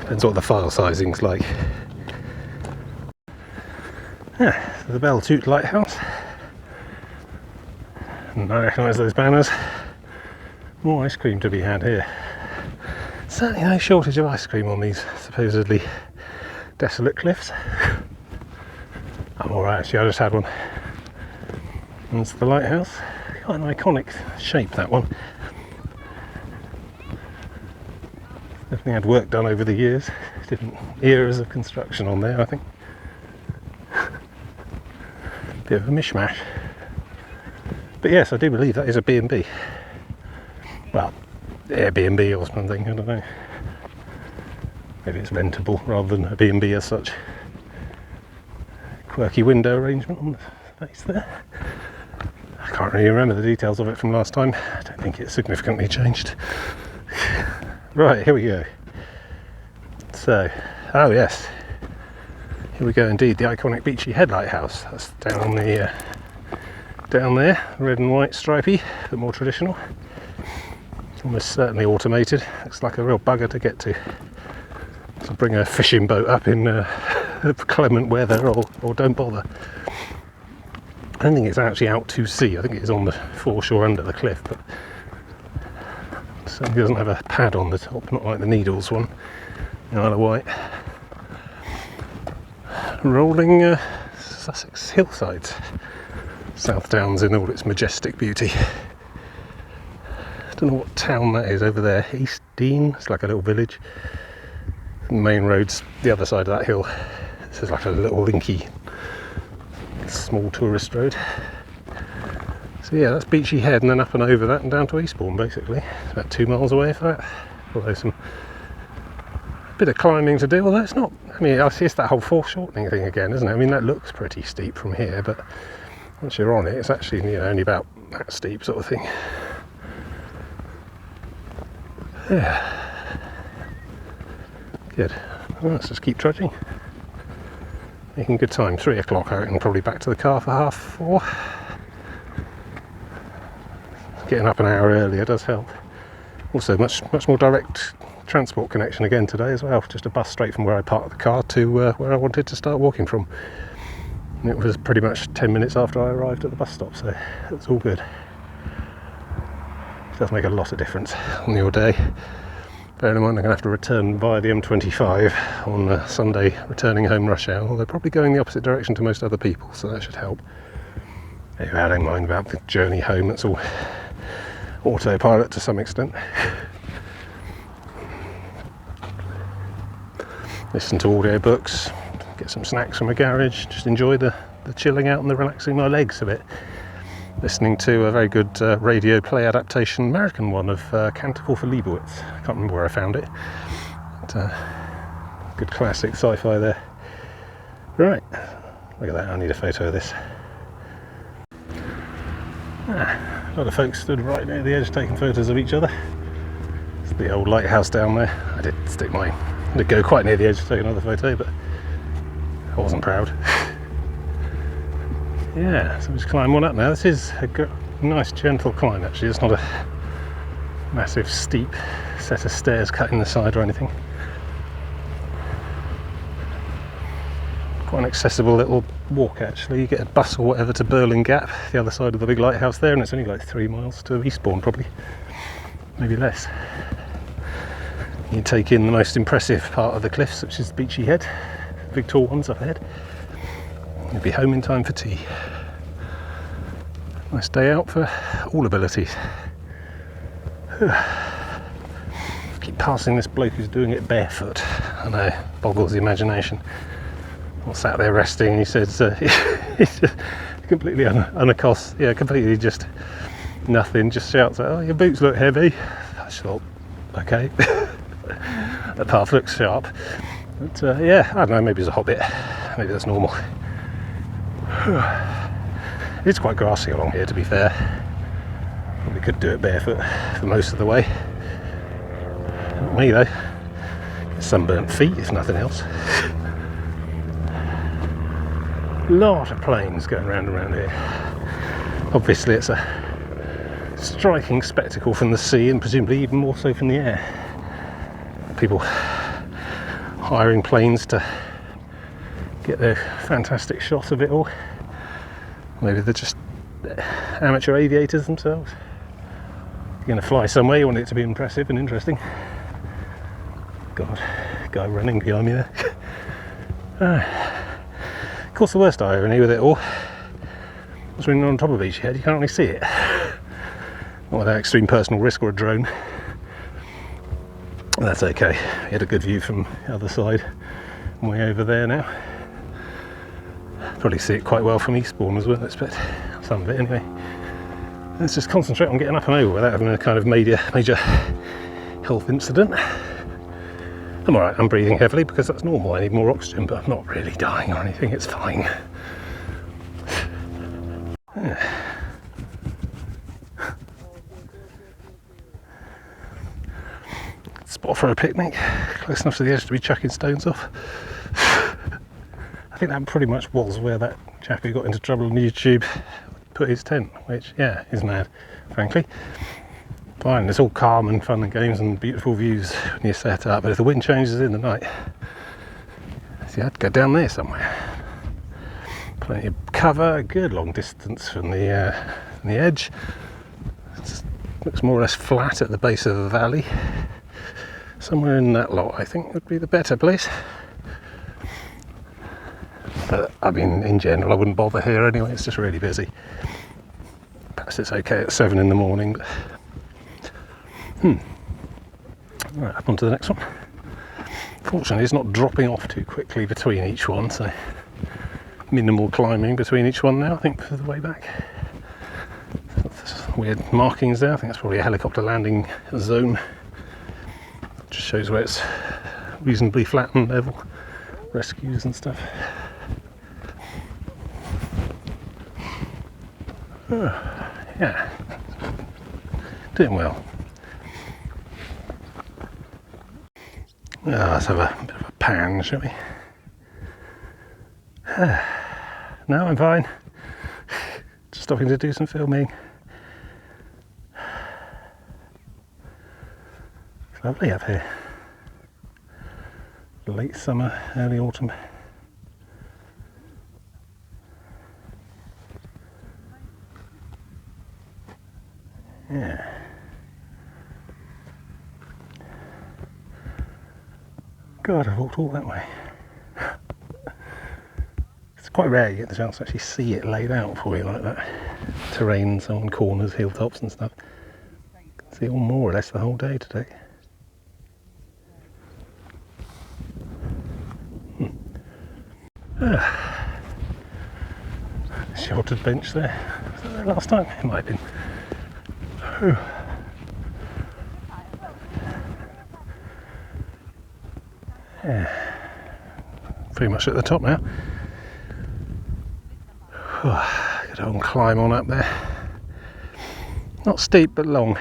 Depends what the file sizing's like. Yeah, so the Bell Toot Lighthouse. And I recognise those banners. More ice cream to be had here. Certainly no shortage of ice cream on these supposedly desolate cliffs. I'm alright actually, I just had one. And it's the lighthouse. Quite an iconic shape, that one. Definitely had work done over the years. Different eras of construction on there, I think. Bit of a mishmash. But yes, I do believe that is a B&B. Well, Airbnb or something, I don't know. Maybe it's rentable rather than a B&B as such. Quirky window arrangement on the face there. I can't really remember the details of it from last time. I don't think it's significantly changed. Right, here we go. So, oh yes. Here we go indeed, the iconic Beachy Head Lighthouse. That's down on the down there, red and white stripy, but more traditional. Almost certainly automated. Looks like a real bugger to get to. So bring a fishing boat up in clement weather or don't bother. I don't think it's actually out to sea. I think it's on the foreshore under the cliff, but it certainly doesn't have a pad on the top, not like the Needles one in Isle of Wight. Rolling Sussex hillsides. South Downs in all its majestic beauty. I don't know what town that is over there. Eastbourne, it's like a little village. The main road's the other side of that hill. This is like a little linky, small tourist road. So yeah, that's Beachy Head, and then up and over that and down to Eastbourne basically. It's about 2 miles away for that. Although some bit of climbing to do, although it's not, I mean, it's that whole foreshortening thing again, isn't it? I mean, that looks pretty steep from here, but once you're on it, it's actually, you know, only about that steep sort of thing. Yeah. Good. Well, let's just keep trudging. Making good time. 3 o'clock, I reckon, probably back to the car for 4:30. Getting up an hour earlier does help. Also, much more direct transport connection again today as well. Just a bus straight from where I parked the car to where I wanted to start walking from. And it was pretty much 10 minutes after I arrived at the bus stop, so it's all good. It does make a lot of difference on your day. Bearing in mind I'm going to have to return via the M25 on Sunday, returning home rush hour, although probably going the opposite direction to most other people, so that should help. Anyway, I don't mind about the journey home, that's all autopilot to some extent. Listen to audiobooks, get some snacks from a garage, just enjoy the chilling out and the relaxing my legs a bit. Listening to a very good radio play adaptation, American one, of Canticle for Leibowitz. I can't remember where I found it. But, good classic sci-fi there. Right, look at that, I need a photo of this. A lot of folks stood right near the edge taking photos of each other. It's the old lighthouse down there. I did go quite near the edge to take another photo, but I wasn't proud. Yeah, so we just climb on up now. This is a nice gentle climb actually. It's not a massive steep set of stairs cut in the side or anything. Quite an accessible little walk actually. You get a bus or whatever to Burling Gap, the other side of the big lighthouse there, and it's only like 3 miles to Eastbourne probably, maybe less. You take in the most impressive part of the cliffs, which is the beachy head, the big tall ones up ahead. You'll be home in time for tea. Nice day out for all abilities. Keep passing this bloke who's doing it barefoot. I know, boggles the imagination. I was sat there resting and he says, he's just completely completely just nothing, just shouts out, "Oh, your boots look heavy." I just thought, okay. The path looks sharp. But yeah, I don't know, maybe it's a hobbit. Maybe that's normal. It's quite grassy along here, to be fair. Probably could do it barefoot for most of the way. Not me though. Sunburnt feet, if nothing else. Lot of planes going round and round here. Obviously it's a striking spectacle from the sea, and presumably even more so from the air. People hiring planes to get their fantastic shot of it all. Maybe they're just amateur aviators themselves. If you're going to fly somewhere, you want it to be impressive and interesting. God, guy running behind me there. Of course, the worst irony with it all is when you're on top of each head, you can't really see it. Not without extreme personal risk or a drone. That's okay. We had a good view from the other side, way over there now. Probably see it quite well from Eastbourne as well, I expect. Some of it anyway. Let's just concentrate on getting up and over without having a kind of major health incident. I'm alright, I'm breathing heavily because that's normal. I need more oxygen, but I'm not really dying or anything, it's fine. Spot for a picnic, close enough to the edge to be chucking stones off. I think that pretty much was where that chap who got into trouble on YouTube put his tent, which, yeah, is mad, frankly. Fine, it's all calm and fun and games and beautiful views when you set up, but if the wind changes in the night, see, I'd go down there somewhere. Plenty of cover, a good long distance from the edge. It looks more or less flat at the base of the valley. Somewhere in that lot, I think, would be the better place. But I mean, in general, I wouldn't bother here anyway. It's just really busy. Perhaps it's okay at 7 in the morning. But right, up onto the next one. Fortunately, it's not dropping off too quickly between each one, so minimal climbing between each one now, I think, for the way back. There's weird markings there. I think that's probably a helicopter landing zone. Just shows where it's reasonably flat and level. Rescues and stuff. Yeah, doing well. Let's have a bit of a pan, shall we? No, I'm fine. Just stopping to do some filming. It's lovely up here. Late summer, early autumn. Yeah. God, I've walked all that way. It's quite rare you get the chance to actually see it laid out for you like that. Terrains on corners, hilltops and stuff. You can see all more or less the whole day today. Sheltered bench there. Was that there last time? It might have been. Oh. Yeah. Pretty much at the top now. Good old climb on up there. Not steep but long.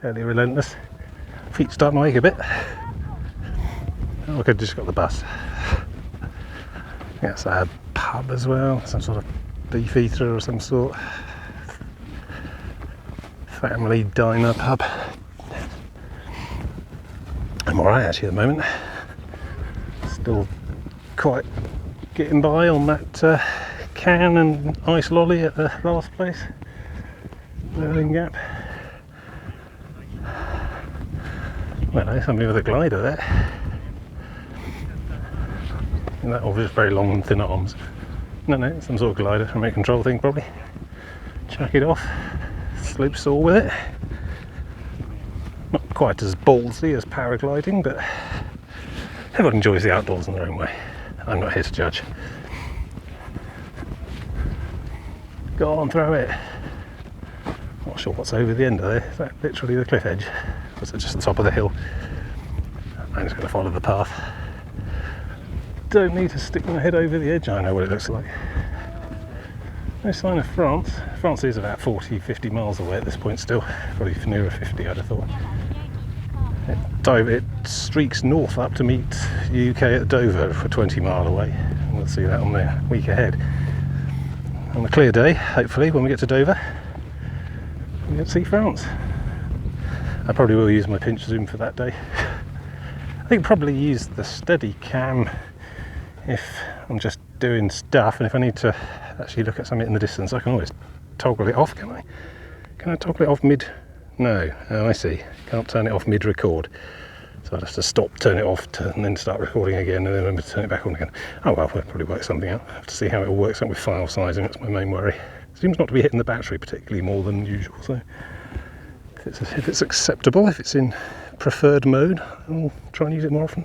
Fairly relentless. Feet starting to ache a bit. Oh, I could have just got the bus. Yes, a pub as well, some sort of beef eater or some sort. Family diner pub. I'm alright actually at the moment. Still quite getting by on that can and ice lolly at the last place. Berlin Gap. Well, there's somebody with a glider there. And that obviously very long and thin arms. No, some sort of glider, remote control thing probably. Chuck it off, slope saw with it. Not quite as ballsy as paragliding, but everyone enjoys the outdoors in their own way. I'm not here to judge. Go on, throw it. Not sure what's over the end of there. Is that literally the cliff edge? Or is it just the top of the hill? I'm just going to follow the path. Don't need to stick my head over the edge. I know what it looks like. No sign of France. France is about 40-50 miles away at this point still. Probably nearer 50 I'd have thought. It streaks north up to meet the UK at Dover for 20 mile away. And we'll see that on the week ahead. On a clear day, hopefully, when we get to Dover, we get to see France. I probably will use my pinch zoom for that day. I think probably use the steady cam if I'm just doing stuff, and if I need to actually look at something in the distance, I can always toggle it off, can I? Can I toggle it off mid? No. Oh, I see. Can't turn it off mid-record. So I'd have to stop, turn it off, and then start recording again, and then remember to turn it back on again. Oh well, we'll probably work something out. I have to see how it all works out with file sizing. That's my main worry. Seems not to be hitting the battery particularly more than usual, so if it's acceptable, if it's in preferred mode, I'll try and use it more often.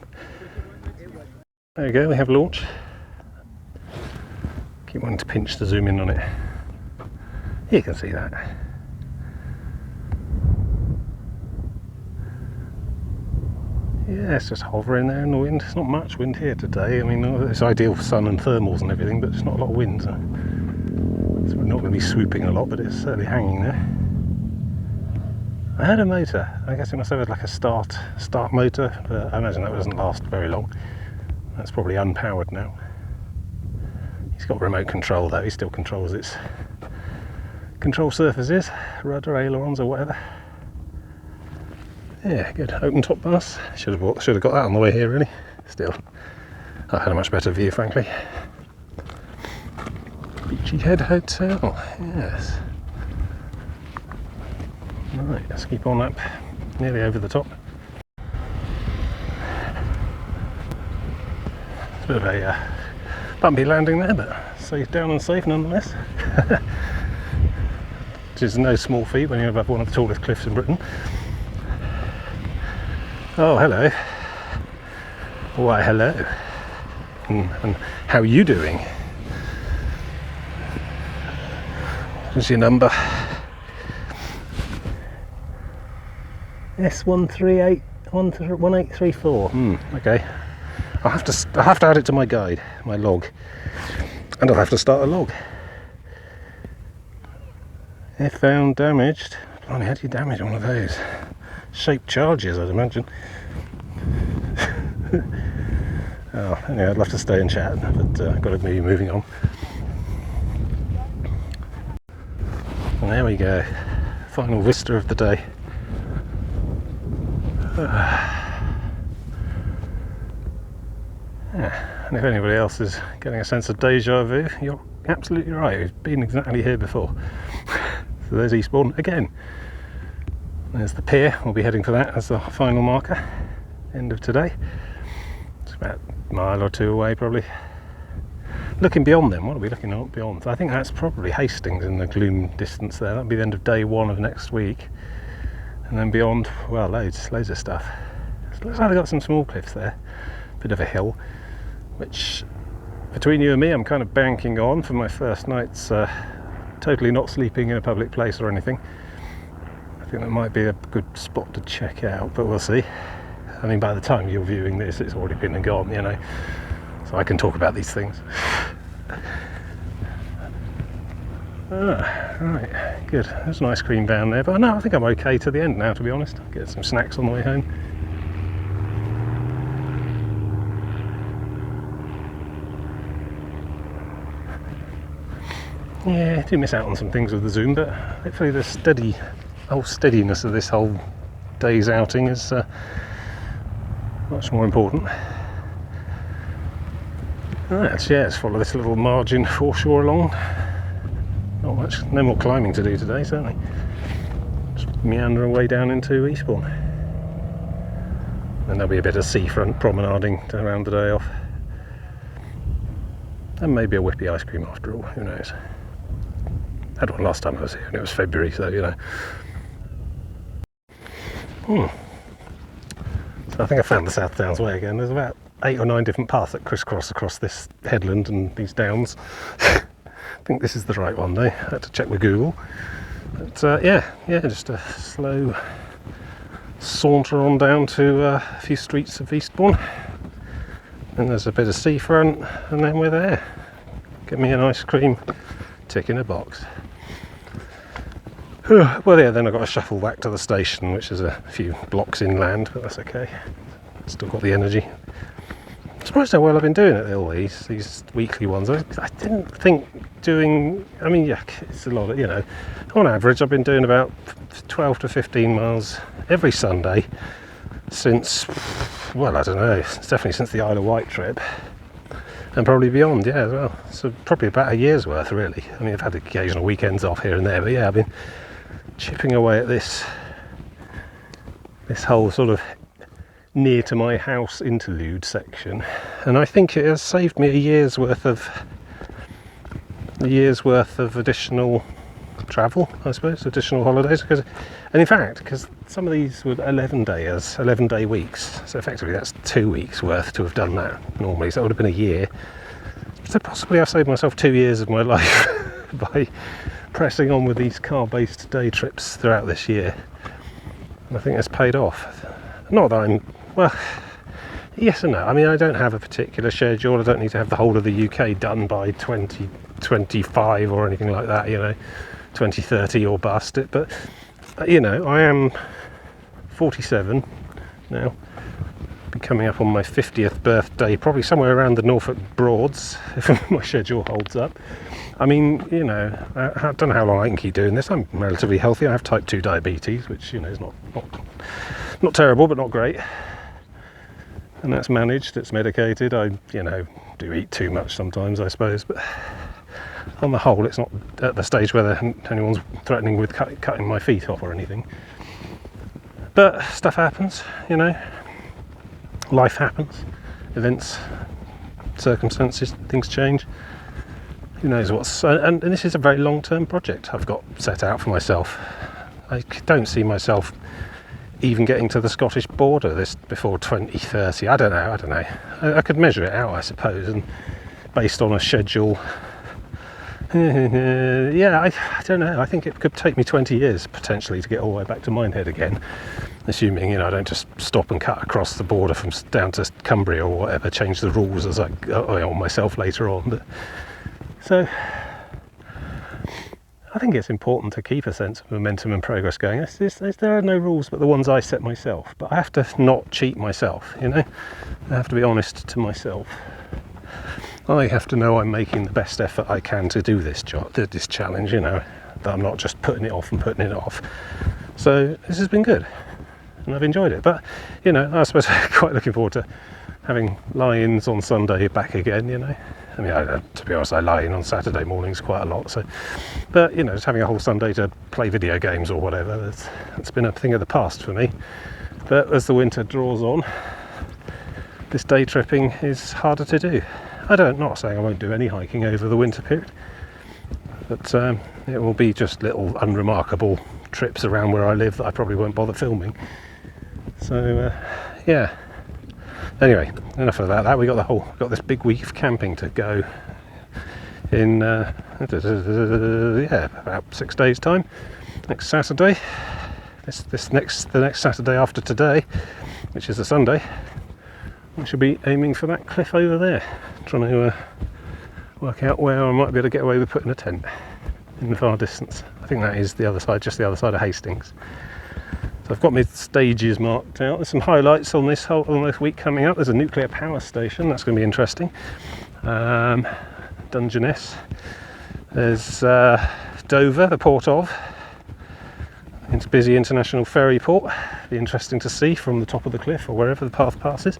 There we go, we have launch. Keep wanting to pinch to zoom in on it. You can see that. Yeah, it's just hovering there in the wind. It's not much wind here today. I mean, it's ideal for sun and thermals and everything, but it's not a lot of wind. So we're not going to be swooping a lot, but it's certainly hanging there. I heard a motor. I guess it must have had like a start motor, but I imagine that doesn't last very long. That's probably unpowered now. He's got remote control though. He still controls its control surfaces, rudder, ailerons or whatever. Yeah, good. Open top bus. Should have got that on the way here really. Still, I had a much better view frankly. Beachy Head Hotel, yes. Right, let's keep on up, nearly over the top. It's a bit of a bumpy landing there, but safe down and safe nonetheless. Which is no small feat when you're above one of the tallest cliffs in Britain. Oh, hello. Why, hello. And how are you doing? What's your number? S1381834. Okay. I'll have to add it to my guide, my log, and I'll have to start a log. If found damaged. Blimey, how do you damage one of those? Shaped charges, I'd imagine. Oh, anyway, I'd love to stay and chat, but I've got to be moving on. And there we go. Final vista of the day. Yeah, and if anybody else is getting a sense of deja vu, you're absolutely right. We've been exactly here before. So there's Eastbourne again. There's the pier. We'll be heading for that as the final marker. End of today. about a mile or two away probably. Looking beyond them, what are we looking at beyond? I think that's probably Hastings in the gloom distance there. That'll be the end of day 1 of next week. And then beyond, well, loads of stuff. It looks like they've got some small cliffs there. Bit of a hill, which between you and me I'm kind of banking on for my first night's totally not sleeping in a public place or anything. I think that might be a good spot to check out, but we'll see. I mean, by the time you're viewing this, it's already been and gone, you know, so I can talk about these things. Right, good. There's an ice cream van there, but no, I think I'm okay to the end now, to be honest. I'll get some snacks on the way home. Yeah, I do miss out on some things with the zoom, but hopefully the steadiness of this whole day's outing is much more important. Let's follow this little margin foreshore along. Not much, no more climbing to do today, certainly. Just meander our way down into Eastbourne. And there'll be a bit of seafront promenading around the day off. And maybe a whippy ice cream after all, who knows. Had one last time I was here and it was February, so you know. So I think I found the South Downs Way again. There's about 8 or 9 different paths that crisscross across this headland and these downs. I think this is the right one though. I had to check with Google. But yeah, just a slow saunter on down to a few streets of Eastbourne. And there's a bit of seafront, and then we're there. Get me an ice cream, tick in a box. Well, yeah, then I've got to shuffle back to the station, which is a few blocks inland, but that's okay. Still got the energy. I'm surprised how well I've been doing at all these weekly ones. I didn't think doing, I mean, yeah, it's a lot of, you know, on average I've been doing about 12 to 15 miles every Sunday since, well, I don't know, it's definitely since the Isle of Wight trip. And probably beyond, yeah, as well. So probably about a year's worth, really. I mean, I've had occasional weekends off here and there, but yeah, I've been chipping away at this whole sort of near to my house interlude section, and I think it has saved me a year's worth of additional travel, I suppose, additional holidays. And in fact, because some of these were 11-day weeks, so effectively that's 2 weeks worth to have done that normally, so that would have been a year. So possibly I've saved myself 2 years of my life by pressing on with these car-based day trips throughout this year, and I think it's paid off. Not that I'm, well, yes and no. I mean, I don't have a particular schedule. I don't need to have the whole of the UK done by 2025 or anything like that, you know, 2030 or bust it. But, you know, I am 47 now. Be coming up on my 50th birthday, probably somewhere around the Norfolk Broads, if my schedule holds up. I mean, you know, I don't know how long I can keep doing this. I'm relatively healthy. I have type 2 diabetes, which, you know, is not terrible, but not great. And that's managed, it's medicated. I, you know, do eat too much sometimes, I suppose, but on the whole, it's not at the stage where anyone's threatening with cutting my feet off or anything. But stuff happens, you know. Life happens. Events, circumstances, things change. Who knows what's... And this is a very long-term project I've got set out for myself. I don't see myself even getting to the Scottish border before 2030. I don't know. I could measure it out, I suppose, and based on a schedule. Yeah, I don't know. I think it could take me 20 years potentially to get all the way back to Minehead again, assuming, you know, I don't just stop and cut across the border from down to Cumbria or whatever, change the rules as I on myself later on. But so I think it's important to keep a sense of momentum and progress going. There are no rules but the ones I set myself, but I have to not cheat myself, you know. I have to be honest to myself. I have to know I'm making the best effort I can to do this challenge, you know, that I'm not just putting it off. So this has been good, and I've enjoyed it. But, you know, I suppose I'm quite looking forward to having lie-ins on Sunday back again, you know. I mean, to be honest, I lie in on Saturday mornings quite a lot. So, but, you know, just having a whole Sunday to play video games or whatever, that's been a thing of the past for me. But as the winter draws on, this day tripping is harder to do. Not saying I won't do any hiking over the winter period, but it will be just little unremarkable trips around where I live that I probably won't bother filming. So yeah. Anyway, enough about that. We got this big week of camping to go in about 6 days time. Next Saturday, the next Saturday after today, which is a Sunday, we should be aiming for that cliff over there, trying to work out where I might be able to get away with putting a tent in the far distance. I think that is the other side, just the other side of Hastings. So I've got my stages marked out. There's some highlights on this week coming up. There's a nuclear power station, that's going to be interesting. Dungeness. There's Dover, the port of. It's a busy international ferry port. Be interesting to see from the top of the cliff or wherever the path passes.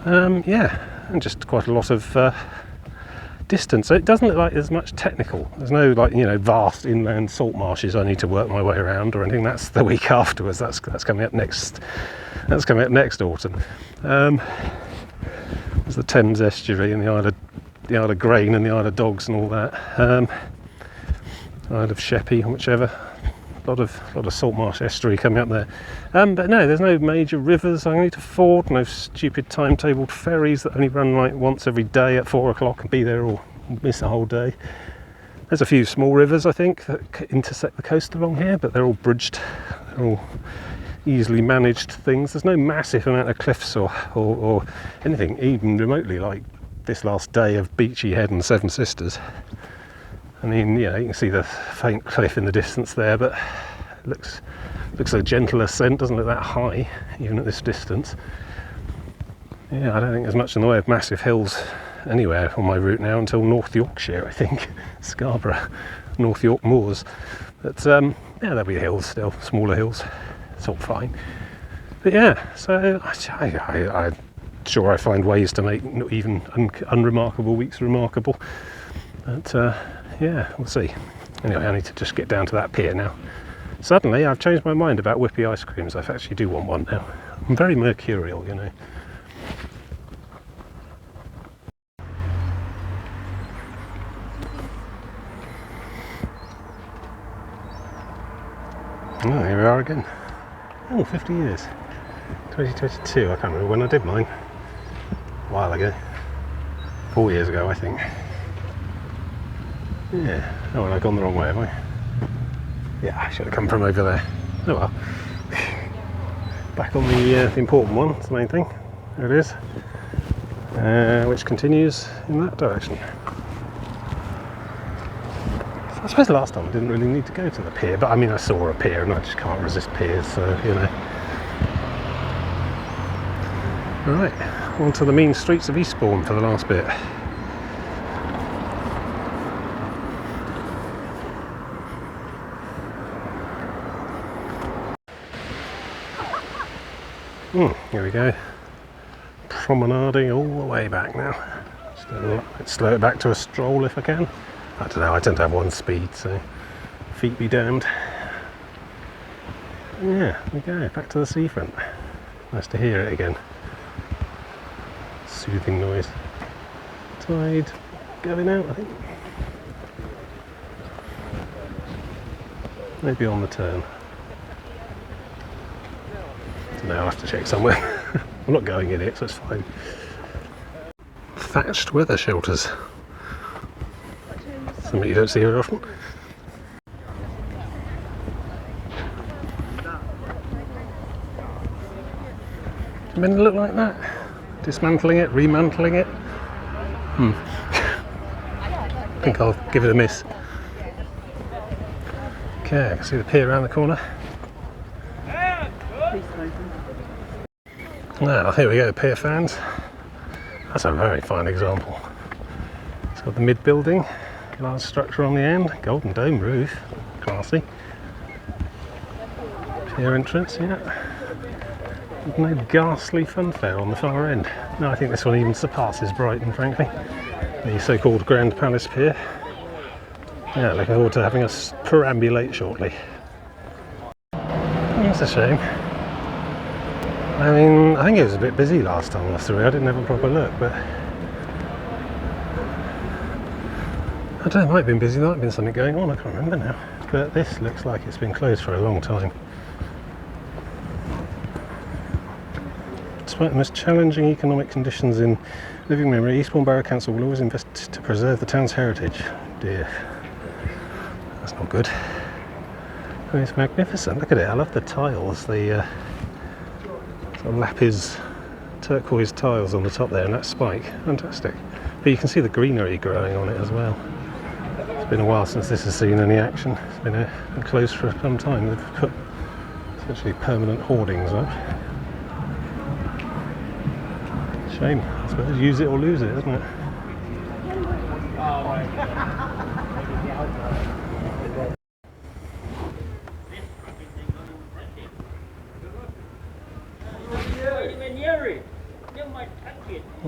Yeah, and just quite a lot of distance. So it doesn't look like there's much technical. There's no vast inland salt marshes I need to work my way around or anything. That's the week afterwards. That's coming up next. That's coming up next autumn. There's the Thames estuary and the Isle of Grain and the Isle of Dogs and all that. Isle of Sheppey, whichever. A lot of salt marsh estuary coming up there. But no, there's no major rivers I need to ford, no stupid timetabled ferries that only run like once every day at 4 o'clock and be there or miss a whole day. There's a few small rivers I think that intersect the coast along here, but they're all bridged, they're all easily managed things. There's no massive amount of cliffs or anything even remotely like this last day of Beachy Head and Seven Sisters. I mean, you can see the faint cliff in the distance there, but it looks a gentle ascent, doesn't look that high, even at this distance. Yeah, I don't think there's much in the way of massive hills anywhere on my route now until North Yorkshire, I think. Scarborough, North York Moors. But yeah, there'll be hills still, smaller hills. It's all fine. But yeah, so I'm sure I find ways to make even unremarkable weeks remarkable. But yeah, we'll see. Anyway, I need to just get down to that pier now. Suddenly, I've changed my mind about whippy ice creams. I actually do want one now. I'm very mercurial, Oh, here we are again. Oh, 50 years. 2022, I can't remember when I did mine. A while ago. 4 years ago, I think. Yeah. Oh, well, I've gone the wrong way, have I? Yeah, I should have come from over there. Oh well. Back on the important one, that's the main thing. There it is. Which continues in that direction. So I suppose last time I didn't really need to go to the pier, but I mean I saw a pier and I just can't resist piers, so Right, on to the mean streets of Eastbourne for the last bit. Here we go. Promenading all the way back now. Just let's slow it back to a stroll if I can. I don't know, I tend to have one speed, so feet be damned. Yeah, there we go, back to the seafront. Nice to hear it again. Soothing noise. Tide going out, I think. Maybe on the turn. No, I'll have to check somewhere. I'm not going in it, so it's fine. Thatched weather shelters. Something you don't see very often. Meant to look like that? Dismantling it, remantling it? I think I'll give it a miss. Okay, I can see the pier around the corner. Now, here we go, pier fans. That's a very fine example. It's got the mid-building, glass structure on the end, golden dome roof, classy. Pier entrance, yeah. No ghastly funfair on the far end. No, I think this one even surpasses Brighton, frankly. The so-called Grand Palace Pier. Yeah, looking forward to having us perambulate shortly. That's a shame. I mean, I think it was a bit busy last time I was through. I didn't have a proper look, but I don't know, it might have been busy, there might have been something going on, I can't remember now. But this looks like it's been closed for a long time. Despite the most challenging economic conditions in living memory, Eastbourne Borough Council will always invest to preserve the town's heritage. Dear, that's not good. Oh, it's magnificent, look at it, I love the tiles, the sort of lapis turquoise tiles on the top there and that spike, fantastic. But you can see the greenery growing on it as well. It's been a while since this has seen any action. It's been closed for some time. They've put essentially permanent hoardings up. Shame, I suppose. Use it or lose it, isn't it?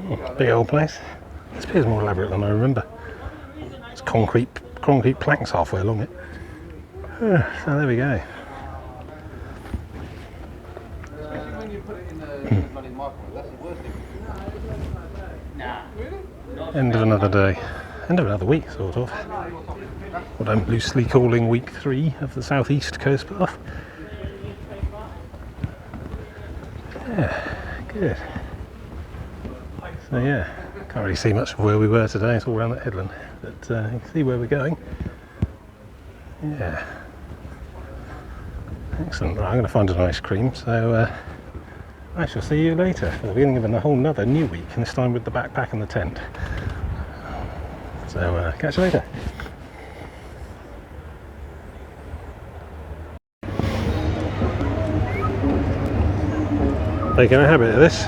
Oh, big old place. This appears more elaborate than I remember. It's concrete planks halfway along it. So there we go. End of another day. End of another week, sort of. What I'm loosely calling week 3 of the southeast coast path. Yeah, good. So yeah, can't really see much of where we were today. It's all around that headland, but you can see where we're going. Yeah, excellent. Right, I'm going to find an ice cream, so I shall see you later at the beginning of a whole nother new week, and this time with the backpack and the tent. So catch you later. Making a habit of this.